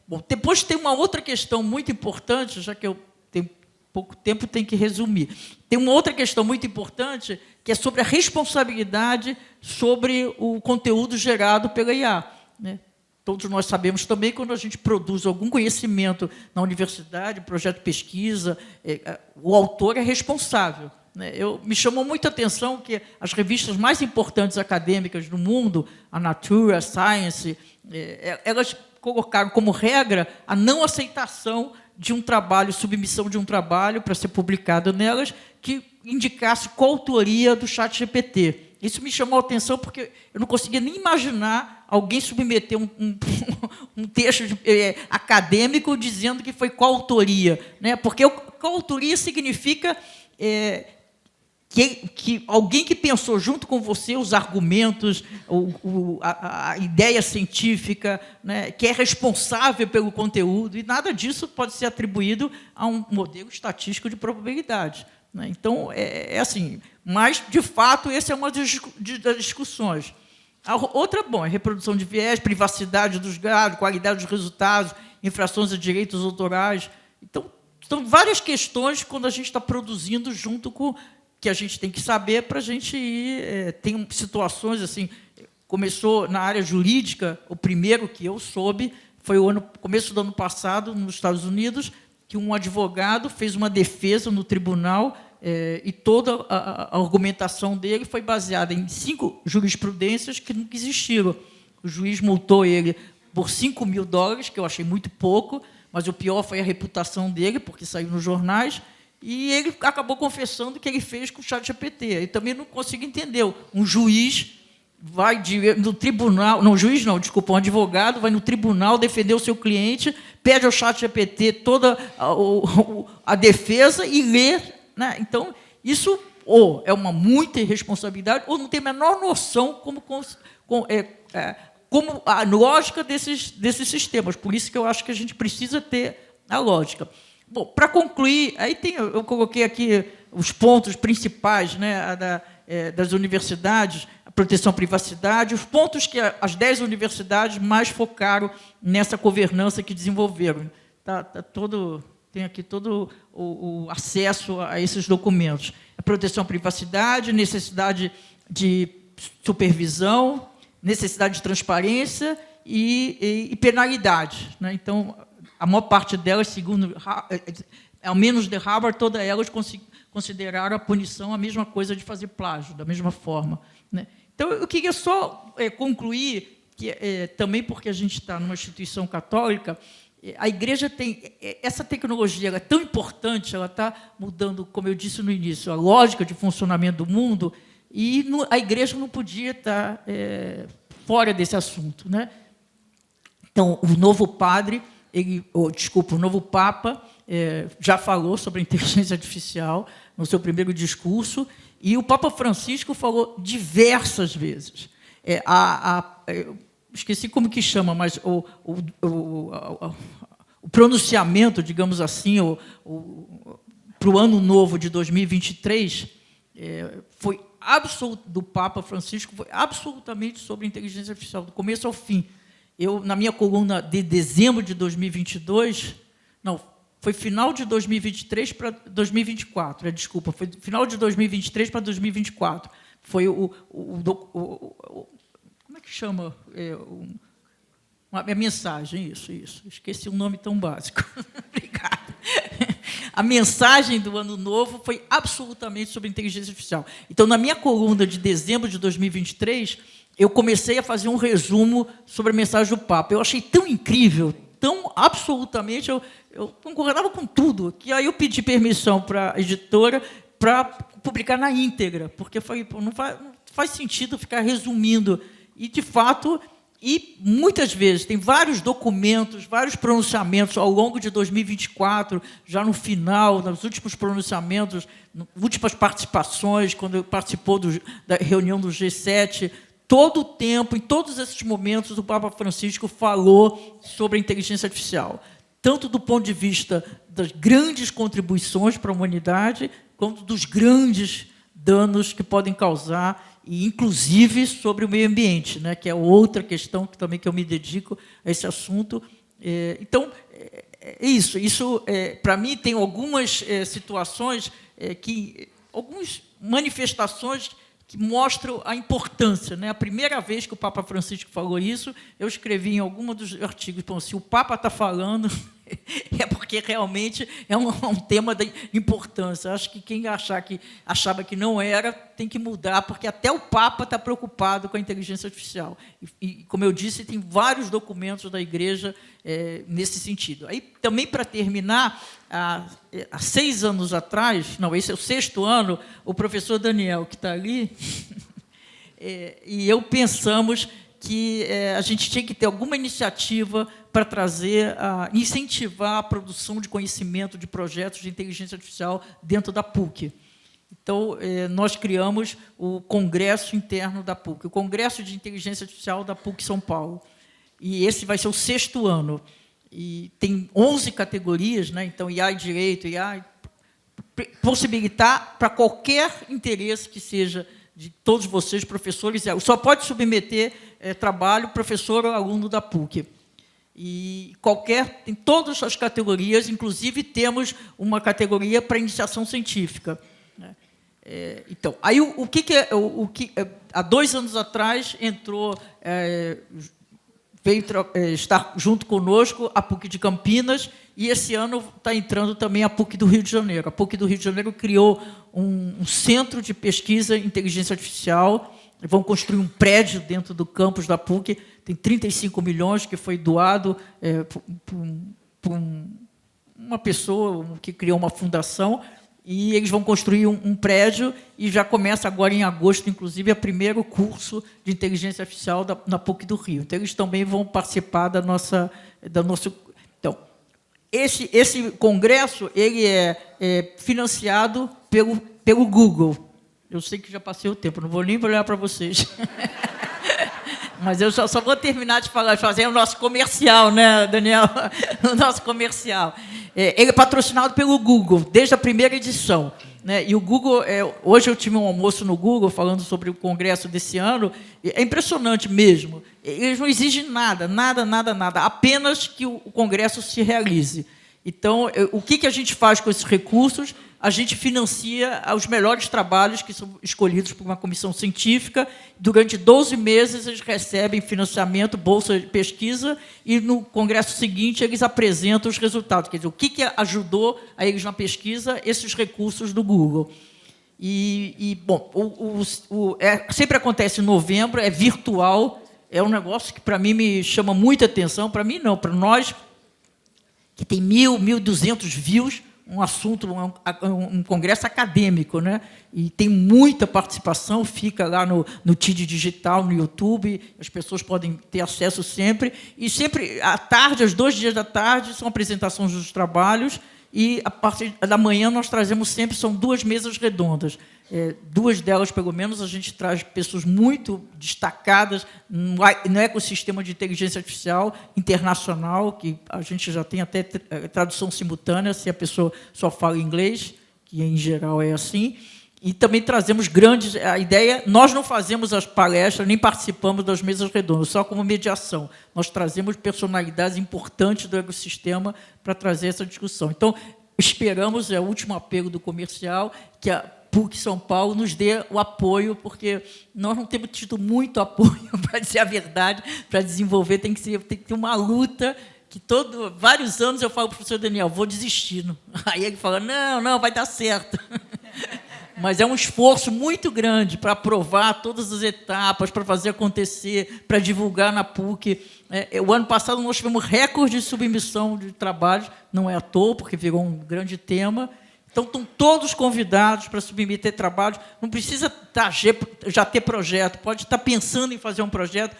bom. Depois tem uma outra questão muito importante, já que eu tenho pouco tempo, tenho que resumir. Tem uma outra questão muito importante, que é sobre a responsabilidade sobre o conteúdo gerado pela IA, né? Todos nós sabemos também, quando a gente produz algum conhecimento na universidade, projeto de pesquisa, o autor é responsável, né? Me chamou muita atenção que as revistas mais importantes acadêmicas do mundo, a Nature, a Science, elas colocaram como regra a não aceitação de um trabalho, submissão de um trabalho para ser publicado nelas, que indicasse coautoria do ChatGPT. Isso me chamou a atenção porque eu não conseguia nem imaginar alguém submeter um texto acadêmico dizendo que foi coautoria, né? Porque coautoria significa que alguém que pensou junto com você os argumentos, a ideia científica, né, que é responsável pelo conteúdo, e nada disso pode ser atribuído a um modelo estatístico de probabilidade, né? Então, assim, mas, de fato, essa é uma das discussões. A outra, bom, é reprodução de viés, privacidade dos dados, qualidade dos resultados, infrações a direitos autorais. Então, são várias questões quando a gente está produzindo junto com que a gente tem que saber para a gente ir. Tem situações assim. Começou na área jurídica, o primeiro que eu soube foi começo do ano passado, nos Estados Unidos, que um advogado fez uma defesa no tribunal, e toda a argumentação dele foi baseada em 5 jurisprudências que nunca existiram. O juiz multou ele por $5.000, que eu achei muito pouco, mas o pior foi a reputação dele, porque saiu nos jornais, e ele acabou confessando que ele fez com o ChatGPT. Eu também não consigo entender. Um juiz vai no tribunal... Não, juiz não, desculpa, um advogado vai no tribunal defender o seu cliente, pede ao ChatGPT toda a defesa e lê, né? Então, isso ou é uma muita irresponsabilidade, ou não tem a menor noção como a lógica desses sistemas. Por isso que eu acho que a gente precisa ter a lógica. Bom, para concluir, aí eu coloquei aqui os pontos principais, né, das universidades, a proteção à privacidade, os pontos que as 10 universidades mais focaram nessa governança que desenvolveram. Tem aqui todo o acesso a esses documentos. A proteção à privacidade, necessidade de supervisão, necessidade de transparência e penalidade, né? Então, a maior parte delas, segundo, ao menos de Harvard, todas elas consideraram a punição a mesma coisa de fazer plágio, da mesma forma, né? Então, eu queria só concluir, que também porque a gente está numa instituição católica, a Igreja tem... Essa tecnologia ela é tão importante, ela está mudando, como eu disse no início, a lógica de funcionamento do mundo, e a Igreja não podia estar fora desse assunto, né? Então, o novo padre... o novo Papa já falou sobre a inteligência artificial no seu primeiro discurso, e o Papa Francisco falou diversas vezes. esqueci como que chama, mas o pronunciamento, digamos assim, para o ano novo de 2023, foi do Papa Francisco, foi absolutamente sobre inteligência artificial, do começo ao fim. Eu, na minha coluna de dezembro de 2022, não, foi final de 2023 para 2024, desculpa, foi final de 2023 para 2024. Foi como é que chama? A mensagem, isso. Esqueci um nome tão básico. Obrigada. A mensagem do Ano Novo foi absolutamente sobre inteligência artificial. Então, na minha coluna de dezembro de 2023, eu comecei a fazer um resumo sobre a mensagem do Papa. Eu achei tão incrível, tão absolutamente, eu concordava com tudo, que aí eu pedi permissão para a editora para publicar na íntegra, porque não faz sentido ficar resumindo. E, de fato, muitas vezes, tem vários documentos, vários pronunciamentos ao longo de 2024, já no final, nos últimos pronunciamentos, últimas participações, quando participou da reunião do G7, todo o tempo, em todos esses momentos, o Papa Francisco falou sobre a inteligência artificial, tanto do ponto de vista das grandes contribuições para a humanidade, quanto dos grandes danos que podem causar, e inclusive sobre o meio ambiente, né, que é outra questão que eu me dedico a esse assunto. Então, isso para mim, tem algumas situações, algumas manifestações que mostram a importância. Né? A primeira vez que o Papa Francisco falou isso, eu escrevi em algum dos artigos, então, se o Papa está falando, é porque realmente é um tema de importância. Acho que quem achava que não era, tem que mudar, porque até o Papa está preocupado com a inteligência artificial. E, como eu disse, tem vários documentos da Igreja nesse sentido. Aí, também, para terminar, há 6 anos atrás, não, esse é o 6º ano, o professor Daniel, que está ali, e eu pensamos que a gente tinha que ter alguma iniciativa para incentivar a produção de conhecimento de projetos de inteligência artificial dentro da PUC. Então, nós criamos o Congresso Interno da PUC, o Congresso de Inteligência Artificial da PUC São Paulo. E esse vai ser o 6º ano. E tem 11 categorias, né? Então, IA e Direito, IA, possibilitar para qualquer interesse que seja de todos vocês, professores, só pode submeter trabalho professor ou aluno da PUC. E em todas as categorias, inclusive temos uma categoria para iniciação científica. Né? Então, aí há 2 anos atrás veio estar junto conosco a PUC de Campinas, e esse ano está entrando também a PUC do Rio de Janeiro. A PUC do Rio de Janeiro criou um centro de pesquisa em inteligência artificial. Vão construir um prédio dentro do campus da PUC, tem 35 milhões, que foi doado por uma pessoa que criou uma fundação, e eles vão construir um prédio, e já começa agora, em agosto, inclusive, o primeiro curso de inteligência artificial na PUC do Rio. Então, eles também vão participar da nossa... Então, esse congresso ele é financiado pelo Google. Eu sei que já passei o tempo, não vou nem olhar para vocês. Mas eu só vou terminar de fazer o nosso comercial, né, Daniel? O nosso comercial. Ele é patrocinado pelo Google, desde a primeira edição. Né? E o Google, hoje eu tive um almoço no Google falando sobre o congresso desse ano. É impressionante mesmo. Eles não exigem nada, apenas que o congresso se realize. Então, o que a gente faz com esses recursos? A gente financia os melhores trabalhos que são escolhidos por uma comissão científica. Durante 12 meses, eles recebem financiamento, bolsa de pesquisa, e, no congresso seguinte, eles apresentam os resultados. Quer dizer, o que ajudou a eles na pesquisa? Esses recursos do Google. Bom, sempre acontece em novembro, é virtual, é um negócio que, para mim, me chama muita atenção. Para mim, não, para nós, que tem 1.200 views, um assunto, um congresso acadêmico, né? E tem muita participação, fica lá no TID Digital, no YouTube, as pessoas podem ter acesso sempre. E sempre, à tarde, aos 2 dias da tarde, são apresentações dos trabalhos, e, a partir da manhã, nós trazemos sempre, são 2 mesas redondas. 2 delas, pelo menos, a gente traz pessoas muito destacadas no ecossistema de inteligência artificial internacional, que a gente já tem até tradução simultânea, se a pessoa só fala inglês, que, em geral, é assim. E também trazemos grandes... A ideia, nós não fazemos as palestras, nem participamos das mesas redondas, só como mediação. Nós trazemos personalidades importantes do ecossistema para trazer essa discussão. Então, esperamos, é o último apelo do comercial, que a PUC São Paulo nos dê o apoio, porque nós não temos tido muito apoio, para dizer a verdade, para desenvolver, tem que ter uma luta, que vários anos eu falo para o professor Daniel, vou desistir. Aí ele fala, não, vai dar certo. Mas é um esforço muito grande para aprovar todas as etapas, para fazer acontecer, para divulgar na PUC. O ano passado nós tivemos recorde de submissão de trabalhos, não é à toa, porque virou um grande tema. Então, estão todos convidados para submeter trabalhos. Não precisa já ter projeto, pode estar pensando em fazer um projeto.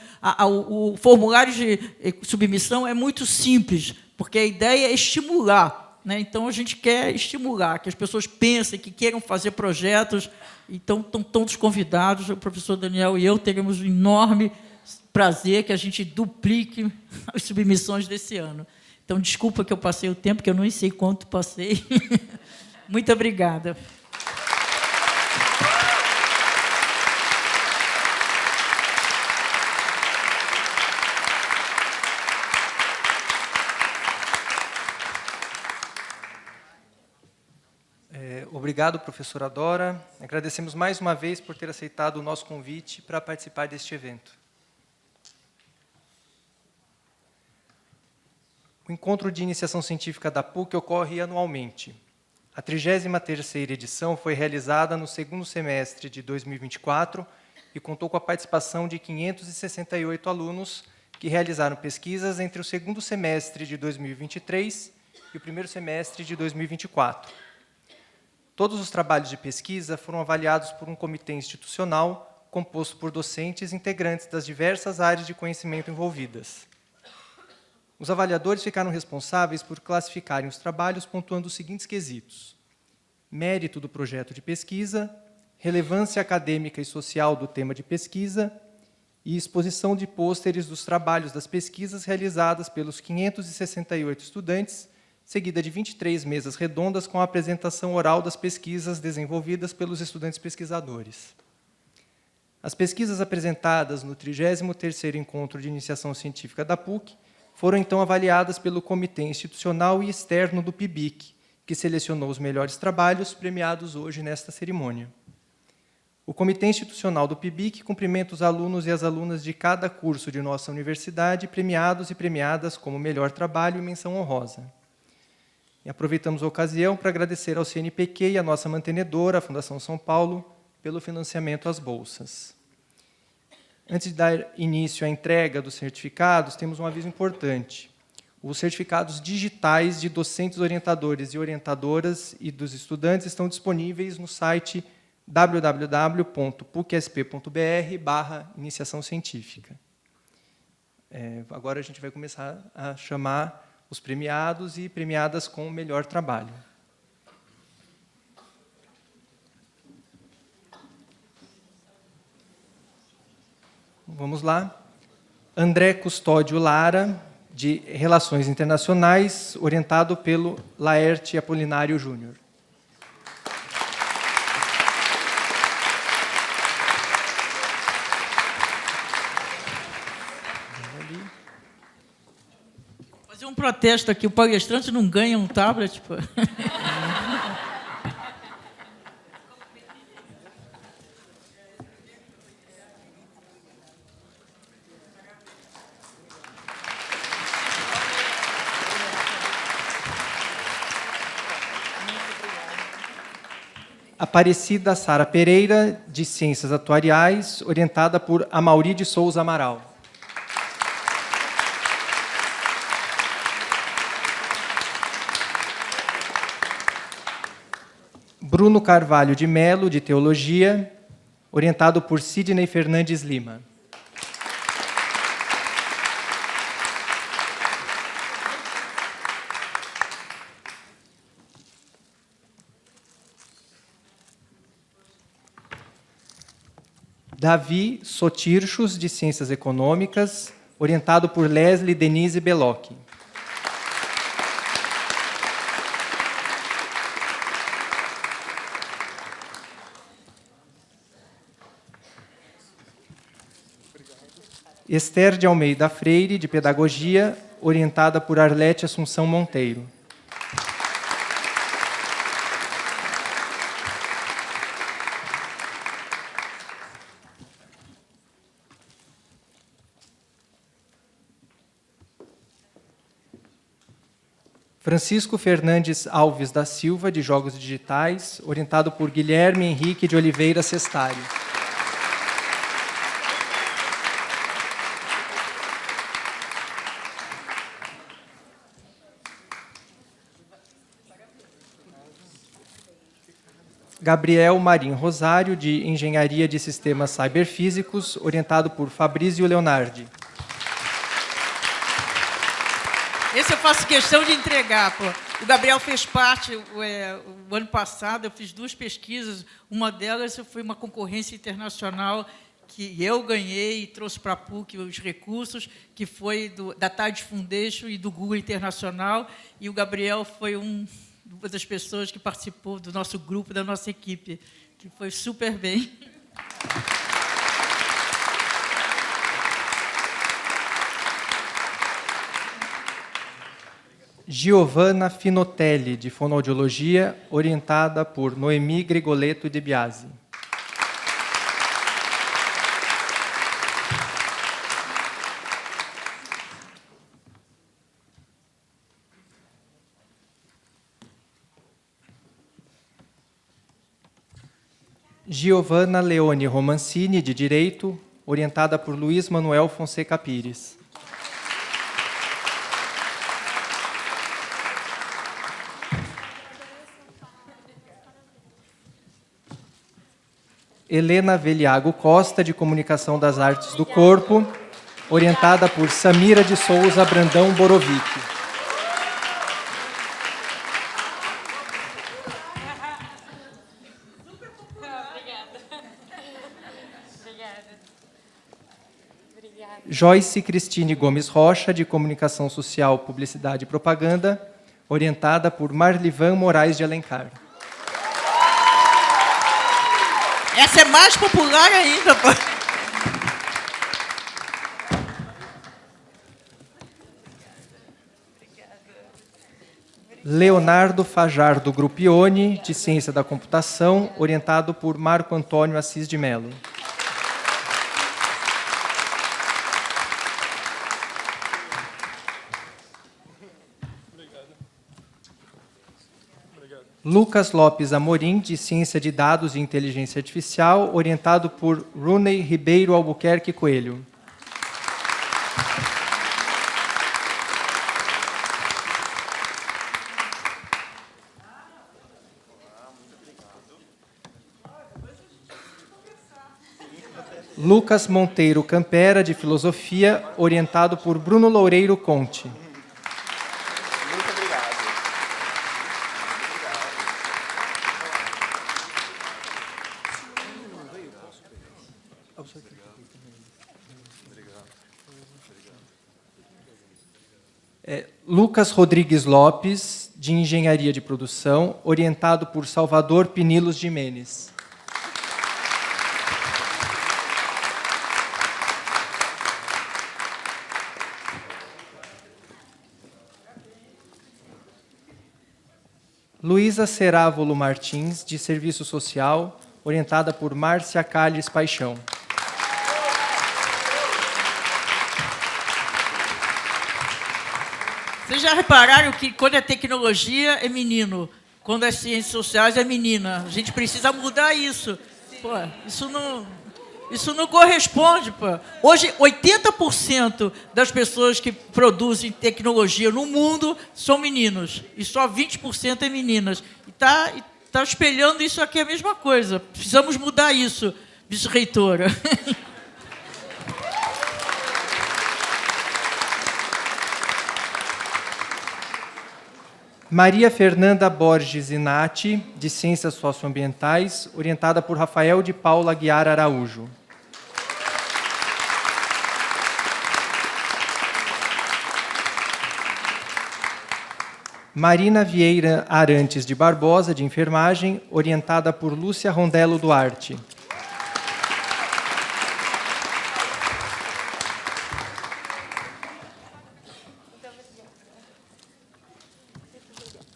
O formulário de submissão é muito simples, porque a ideia é estimular. Então, a gente quer estimular, que as pessoas pensem, que queiram fazer projetos. Então, estão todos convidados. O professor Daniel e eu teremos um enorme prazer que a gente duplique as submissões desse ano. Então, desculpa que eu passei o tempo, que eu não sei quanto passei. Muito obrigada. Obrigado, professora Dora. Agradecemos mais uma vez por ter aceitado o nosso convite para participar deste evento. O Encontro de Iniciação Científica da PUC ocorre anualmente. A 33ª edição foi realizada no segundo semestre de 2024 e contou com a participação de 568 alunos que realizaram pesquisas entre o segundo semestre de 2023 e o primeiro semestre de 2024. Todos os trabalhos de pesquisa foram avaliados por um comitê institucional composto por docentes integrantes das diversas áreas de conhecimento envolvidas. Os avaliadores ficaram responsáveis por classificarem os trabalhos pontuando os seguintes quesitos: mérito do projeto de pesquisa, relevância acadêmica e social do tema de pesquisa e exposição de pôsteres dos trabalhos das pesquisas realizadas pelos 568 estudantes, seguida de 23 mesas redondas com a apresentação oral das pesquisas desenvolvidas pelos estudantes pesquisadores. As pesquisas apresentadas no 33º Encontro de Iniciação Científica da PUC foram, então, avaliadas pelo Comitê Institucional e Externo do PIBIC, que selecionou os melhores trabalhos premiados hoje nesta cerimônia. O Comitê Institucional do PIBIC cumprimenta os alunos e as alunas de cada curso de nossa universidade, premiados e premiadas como melhor trabalho e menção honrosa. E aproveitamos a ocasião para agradecer ao CNPq e à nossa mantenedora, a Fundação São Paulo, pelo financiamento às bolsas. Antes de dar início à entrega dos certificados, temos um aviso importante. Os certificados digitais de docentes orientadores e orientadoras e dos estudantes estão disponíveis no site www.pucsp.br/iniciação científica. Agora a gente vai começar a chamar os premiados e premiadas com o melhor trabalho. Vamos lá. André Custódio Lara, de Relações Internacionais, orientado pelo Laerte Apolinário Júnior. Fazer um protesto aqui, o palestrante não ganha um tablet, pô. Aparecida Sara Pereira, de Ciências Atuariais, orientada por Amauri de Souza Amaral. Bruno Carvalho de Melo, de Teologia, orientado por Sidney Fernandes Lima. Davi Sotirchos, de Ciências Econômicas, orientado por Leslie Denise Belocchi. Esther de Almeida Freire, de Pedagogia, orientada por Arlete Assunção Monteiro. Francisco Fernandes Alves da Silva, de Jogos Digitais, orientado por Guilherme Henrique de Oliveira Sestari. Gabriel Marim Rosário, de Engenharia de Sistemas Cyberfísicos, orientado por Fabrício Leonardi. Esse eu faço questão de entregar. Pô. O Gabriel fez parte, o ano passado, eu fiz 2 pesquisas. Uma delas foi uma concorrência internacional que eu ganhei e trouxe para a PUC os recursos, que foi da Tide Foundation e do Google Internacional. E o Gabriel foi uma das pessoas que participou do nosso grupo, da nossa equipe, que foi super bem. Giovanna Finotelli, de Fonoaudiologia, orientada por Noemi Gregoleto de Biasi. Giovanna Leone Romancini, de Direito, orientada por Luiz Manuel Fonseca Pires. Helena Veliago Costa, de Comunicação das Artes do Corpo, orientada por Samira de Souza Brandão Borovic. Joyce Cristine Gomes Rocha, de Comunicação Social, Publicidade e Propaganda, orientada por Marlivan Moraes de Alencar. Essa é mais popular ainda, pô. Leonardo Fajardo Gruppioni, de Ciência da Computação, orientado por Marco Antônio Assis de Mello. Lucas Lopes Amorim, de Ciência de Dados e Inteligência Artificial, orientado por Runei Ribeiro Albuquerque Coelho. Lucas Monteiro Campera, de Filosofia, orientado por Bruno Loureiro Conte. Lucas Rodrigues Lopes, de Engenharia de Produção, orientado por Salvador Pinilos Jimenez. Luísa Cerávolo Martins, de Serviço Social, orientada por Márcia Calles Paixão. Vocês já repararam que quando é tecnologia é menino, quando é ciências sociais é menina. A gente precisa mudar isso. Pô, isso não corresponde. Pô. Hoje, 80% das pessoas que produzem tecnologia no mundo são meninos, e só 20% é meninas. E tá espelhando isso aqui a mesma coisa. Precisamos mudar isso, vice-reitora. Maria Fernanda Borges Inati, de Ciências Socioambientais, orientada por Rafael de Paula Aguiar Araújo. Marina Vieira Arantes de Barbosa, de Enfermagem, orientada por Lúcia Rondello Duarte.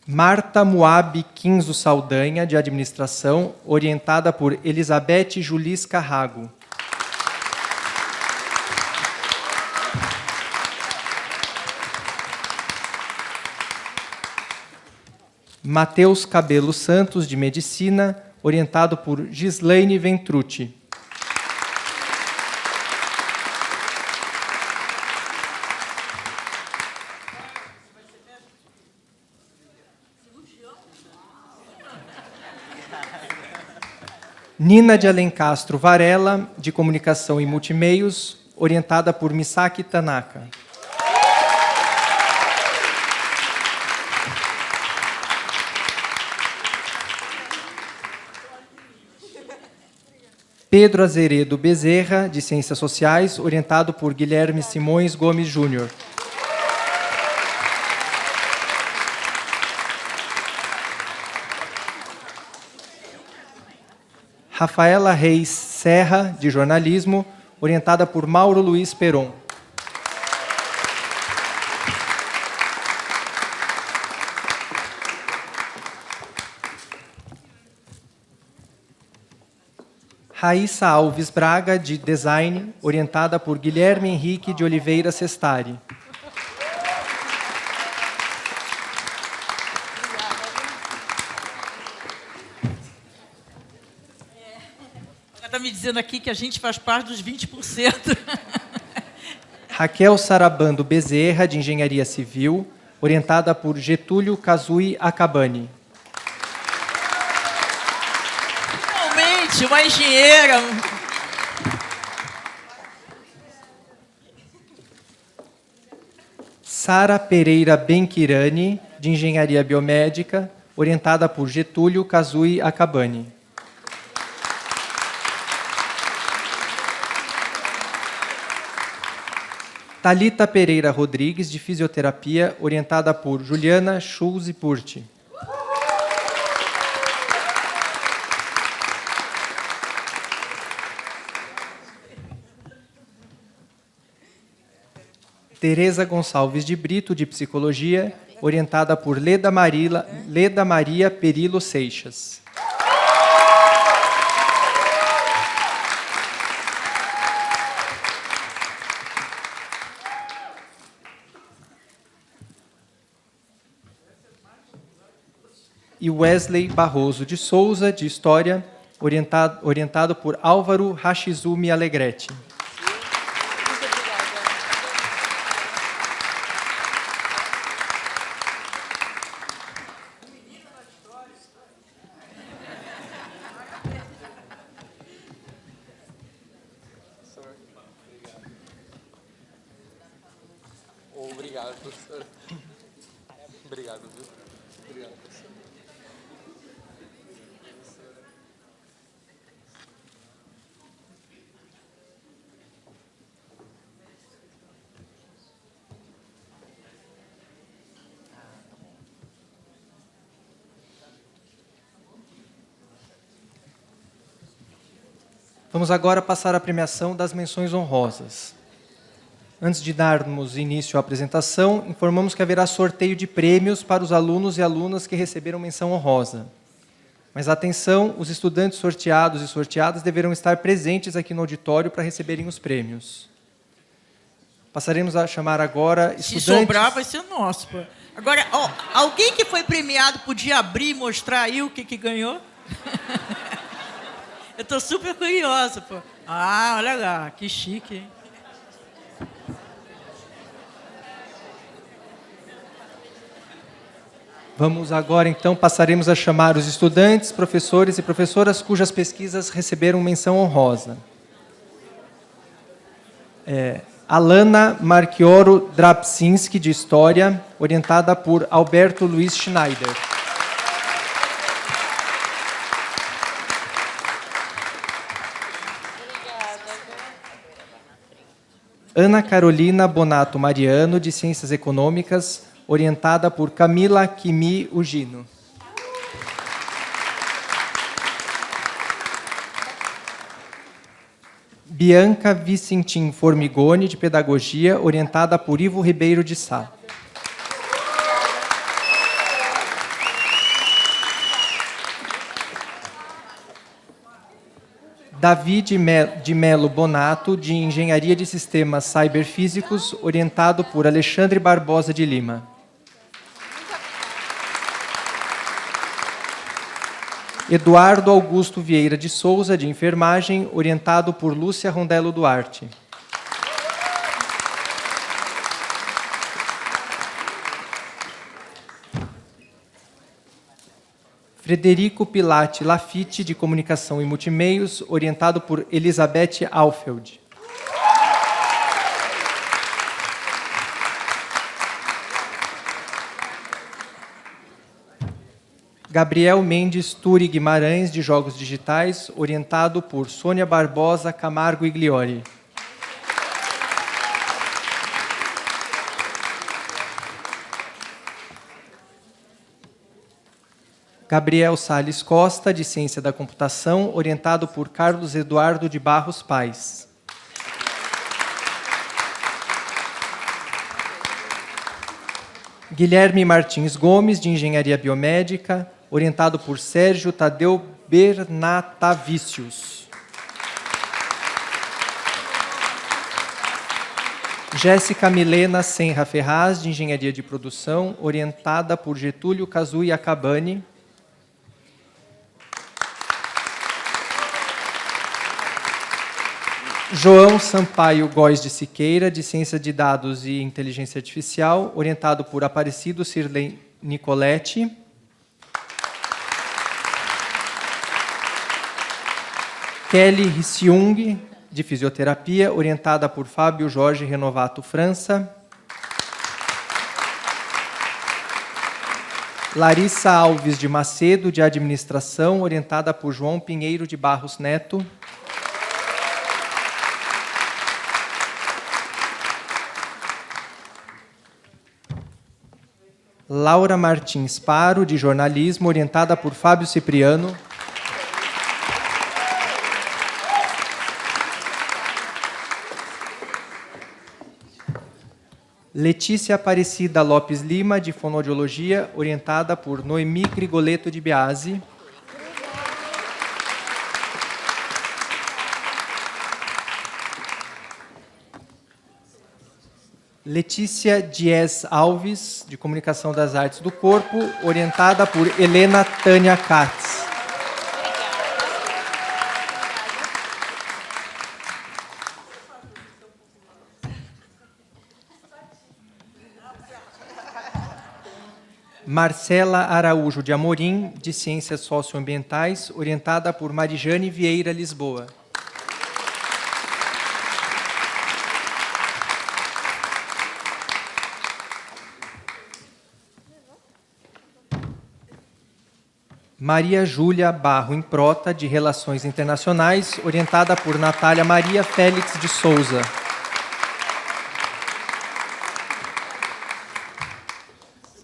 Marta Moab Quinzo Saldanha, de Administração, orientada por Elizabeth Julis Carrago. Matheus Cabelo Santos, de Medicina, orientado por Gislaine Ventrucci. Nina de Alencastro Varela, de Comunicação e Multimeios, orientada por Misaki Tanaka. Pedro Azeredo Bezerra, de Ciências Sociais, orientado por Guilherme Simões Gomes Júnior. Rafaela Reis Serra, de Jornalismo, orientada por Mauro Luiz Peron. Raíssa Alves Braga, de Design, orientada por Guilherme Henrique de Oliveira Sestari. Está me dizendo aqui que a gente faz parte dos 20%. Raquel Sarabando Bezerra, de Engenharia Civil, orientada por Getúlio Kazui Akabani. Finalmente, uma engenheira. Sara Pereira Benquirani, de Engenharia Biomédica, orientada por Getúlio Kazui Akabani. Thalita Pereira Rodrigues, de Fisioterapia, orientada por Juliana Schulze Purti. Tereza Gonçalves de Brito, de Psicologia, orientada por Leda Maria Perilo Seixas. E Wesley Barroso de Souza, de História, orientado por Álvaro Hashizumi Alegretti. Obrigado, professora. Obrigado, viu? Obrigado, professora. Vamos agora passar à premiação das menções honrosas. Antes de darmos início à apresentação, informamos que haverá sorteio de prêmios para os alunos e alunas que receberam menção honrosa. Mas atenção, os estudantes sorteados e sorteadas deverão estar presentes aqui no auditório para receberem os prêmios. Passaremos a chamar agora estudantes... Se sobrar, vai ser nosso. Pô. Agora, ó, alguém que foi premiado podia abrir e mostrar aí o que ganhou? Eu estou super curiosa, pô. Ah, olha lá, que chique, hein? Vamos agora, então, passaremos a chamar os estudantes, professores e professoras cujas pesquisas receberam menção honrosa. Alana Marchioro Drapczynski, de História, orientada por Alberto Luiz Schneider. Ana Carolina Bonato Mariano, de Ciências Econômicas, orientada por Camila Kimi Ugino. Bianca Vicentim Formigoni, de Pedagogia, orientada por Ivo Ribeiro de Sá. Davi de Melo Bonato, de Engenharia de Sistemas Cyberfísicos, orientado por Alexandre Barbosa de Lima. Eduardo Augusto Vieira de Souza, de Enfermagem, orientado por Lúcia Rondello Duarte. Frederico Pilate Lafitte, de Comunicação e Multimeios, orientado por Elizabeth Alfeld. Gabriel Mendes Turi Guimarães, de Jogos Digitais, orientado por Sônia Barbosa Camargo Igliori. Gabriel Salles Costa, de Ciência da Computação, orientado por Carlos Eduardo de Barros Paes. Guilherme Martins Gomes, de Engenharia Biomédica, orientado por Sérgio Tadeu Bernatavicius. Jéssica Milena Senra Ferraz, de Engenharia de Produção, orientada por Getúlio Kazui Akabani. João Sampaio Góes de Siqueira, de Ciência de Dados e Inteligência Artificial, orientado por Aparecido Sirley Nicoletti. Kelly Rissiung, de Fisioterapia, orientada por Fábio Jorge Renovato França. Larissa Alves de Macedo, de Administração, orientada por João Pinheiro de Barros Neto. Laura Martins Paro, de Jornalismo, orientada por Fábio Cipriano. Letícia Aparecida Lopes Lima, de Fonoaudiologia, orientada por Noemi Grigoleto de Biasi. Letícia Dias Alves, de Comunicação das Artes do Corpo, orientada por Helena Tânia Katz. Marcela Araújo de Amorim, de Ciências Socioambientais, orientada por Marijane Vieira Lisboa. Maria Júlia Barro Improta, de Relações Internacionais, orientada por Natália Maria Félix de Souza.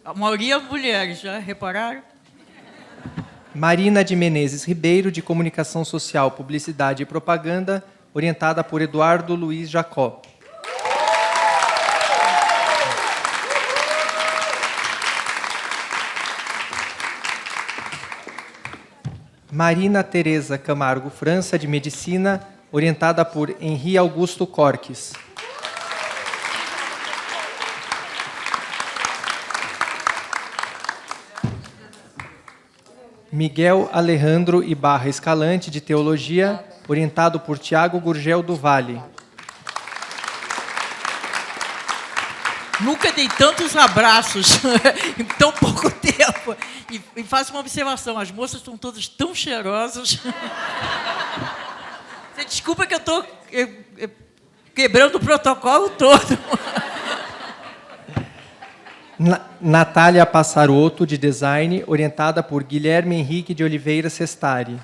A maioria mulheres, já repararam? Marina de Menezes Ribeiro, de Comunicação Social, Publicidade e Propaganda, orientada por Eduardo Luiz Jacó. Marina Tereza Camargo França, de Medicina, orientada por Henri Augusto Corques. Miguel Alejandro Ibarra Escalante, de Teologia, orientado por Tiago Gurgel do Vale. Nunca dei tantos abraços em tão pouco tempo. E faço uma observação, as moças estão todas tão cheirosas. Você desculpa que eu estou quebrando o protocolo todo. Natália Passaroto, de Design, orientada por Guilherme Henrique de Oliveira Sestari.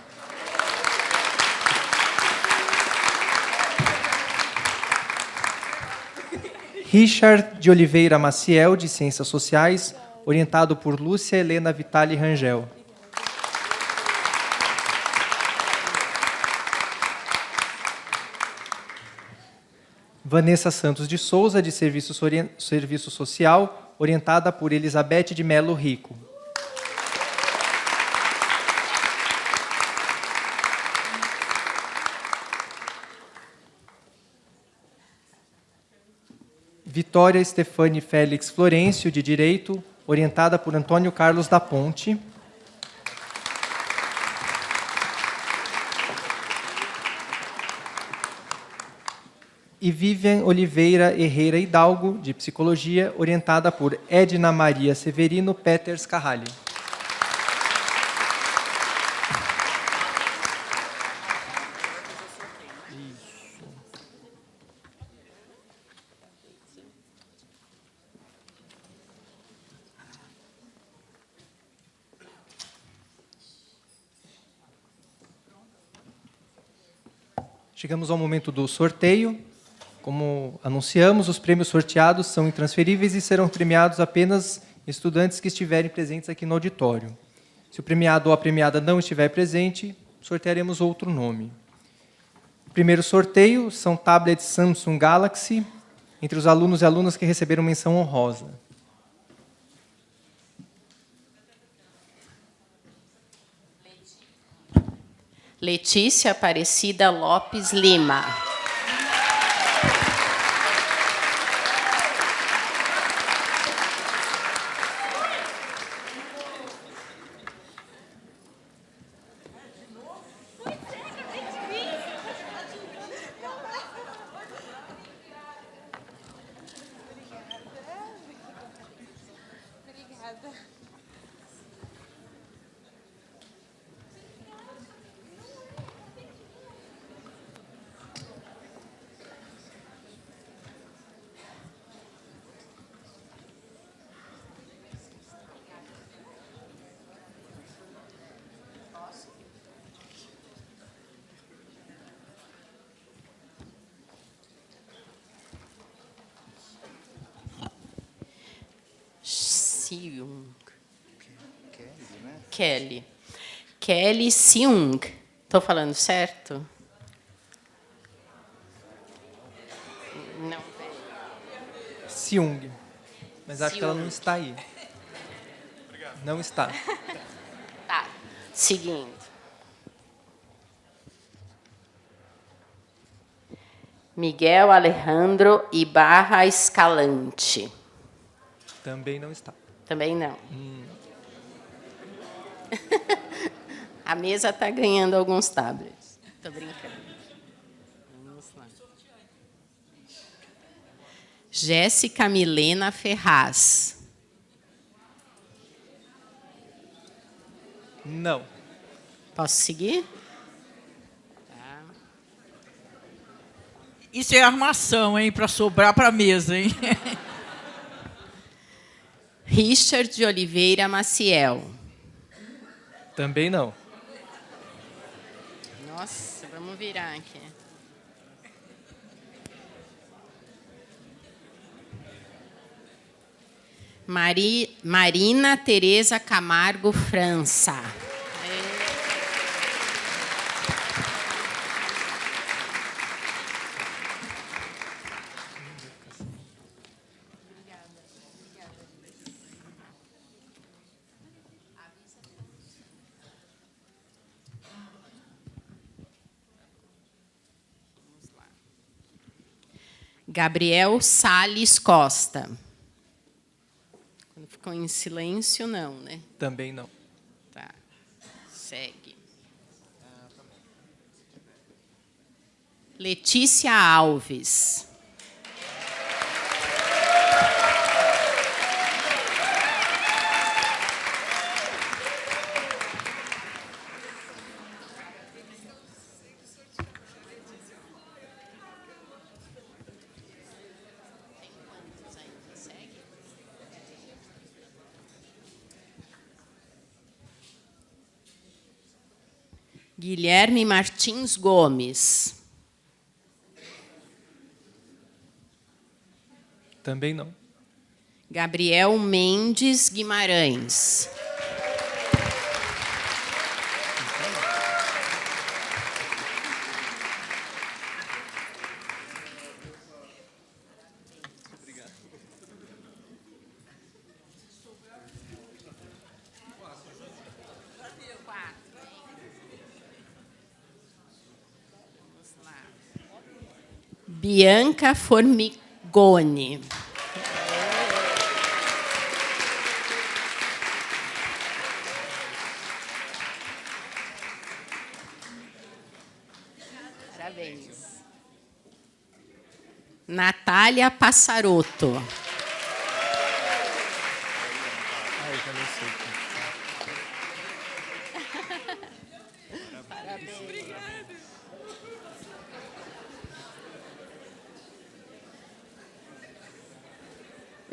Richard de Oliveira Maciel, de Ciências Sociais, orientado por Lúcia Helena Vitali Rangel. Vanessa Santos de Souza, de Serviço Social, orientada por Elizabeth de Melo Rico. Vitória Stefane Félix Florencio, de Direito, orientada por Antônio Carlos da Ponte. E Vivian Oliveira Herrera Hidalgo, de Psicologia, orientada por Edna Maria Severino Peters Carralho. Chegamos ao momento do sorteio. Como anunciamos, os prêmios sorteados são intransferíveis e serão premiados apenas estudantes que estiverem presentes aqui no auditório. Se o premiado ou a premiada não estiver presente, sortearemos outro nome. O primeiro sorteio são tablets Samsung Galaxy, entre os alunos e alunas que receberam menção honrosa. Letícia Aparecida Lopes Lima. Kelly Seung. Estou falando certo? Não. Seung. Mas acho que ela não está aí. Não está. Tá. Seguindo. Miguel Alejandro Ibarra Escalante. Também não está. Também não. A mesa está ganhando alguns tablets. Estou brincando. Vamos lá. Jéssica Milena Ferraz. Não. Posso seguir? Isso é armação, hein? Para sobrar para a mesa, hein? Richard de Oliveira Maciel. Também não. Nossa, vamos virar aqui. Marina Tereza Camargo França. Gabriel Salles Costa. Quando ficou em silêncio, não, né? Também não. Tá. Segue. Letícia Alves. Guilherme Martins Gomes. Também não. Gabriel Mendes Guimarães. Bianca Formigoni. Parabéns. Natália Passarotto.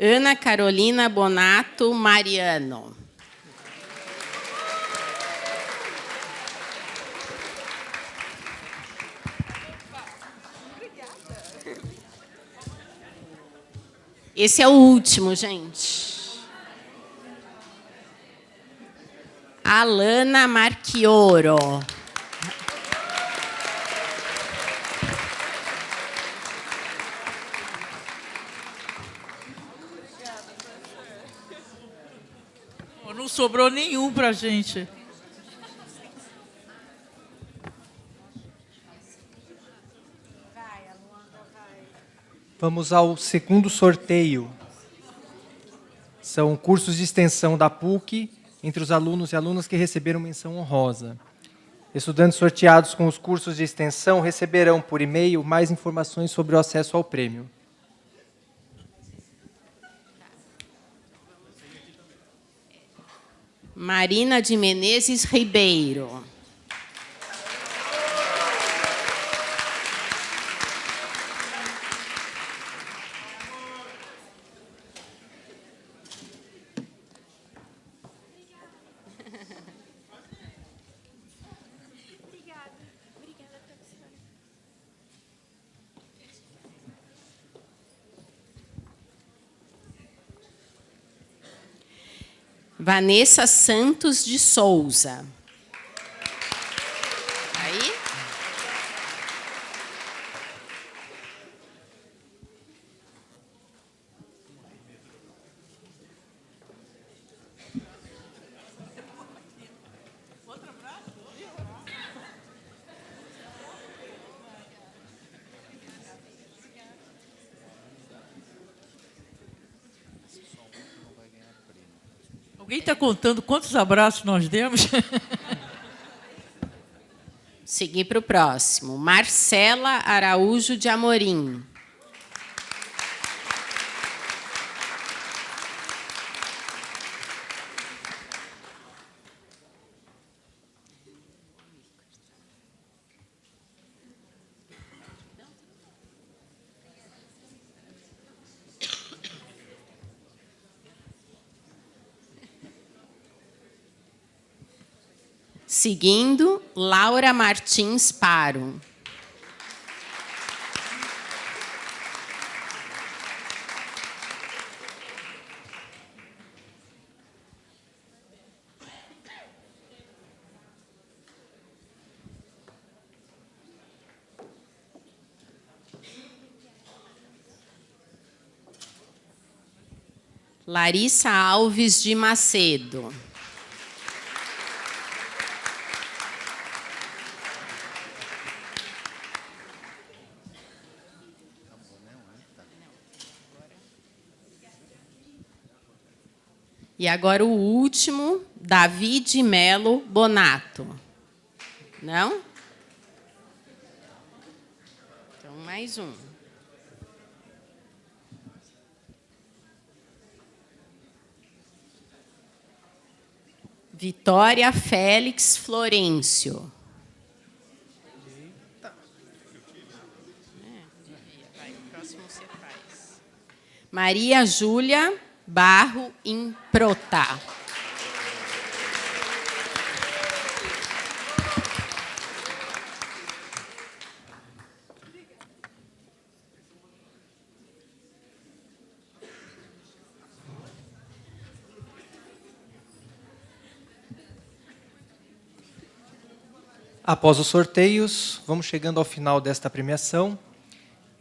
Ana Carolina Bonato Mariano. Esse é o último, gente. Alana Marchioro. Não sobrou nenhum para a gente. Vamos ao segundo sorteio. São cursos de extensão da PUC entre os alunos e alunas que receberam menção honrosa. Estudantes sorteados com os cursos de extensão receberão por e-mail mais informações sobre o acesso ao prêmio. Marina de Menezes Ribeiro. Vanessa Santos de Souza. Aí. Alguém está contando quantos abraços nós demos? Seguir para o próximo. Marcela Araújo de Amorim. Seguindo, Laura Martins Paro. Larissa Alves de Macedo. E agora o último, David Melo Bonato. Não? Então, mais um. Vitória Félix Florencio. Maria Júlia Barro Improta. Após os sorteios, vamos chegando ao final desta premiação.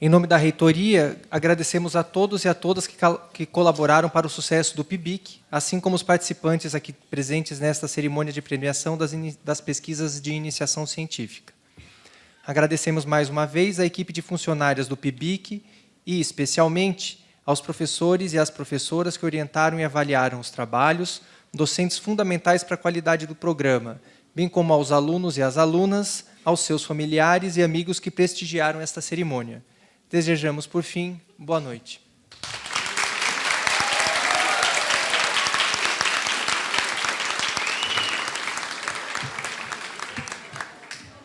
Em nome da reitoria, agradecemos a todos e a todas que colaboraram para o sucesso do PIBIC, assim como os participantes aqui presentes nesta cerimônia de premiação das pesquisas de iniciação científica. Agradecemos mais uma vez a equipe de funcionárias do PIBIC e, especialmente, aos professores e às professoras que orientaram e avaliaram os trabalhos, docentes fundamentais para a qualidade do programa, bem como aos alunos e às alunas, aos seus familiares e amigos que prestigiaram esta cerimônia. Desejamos, por fim, boa noite.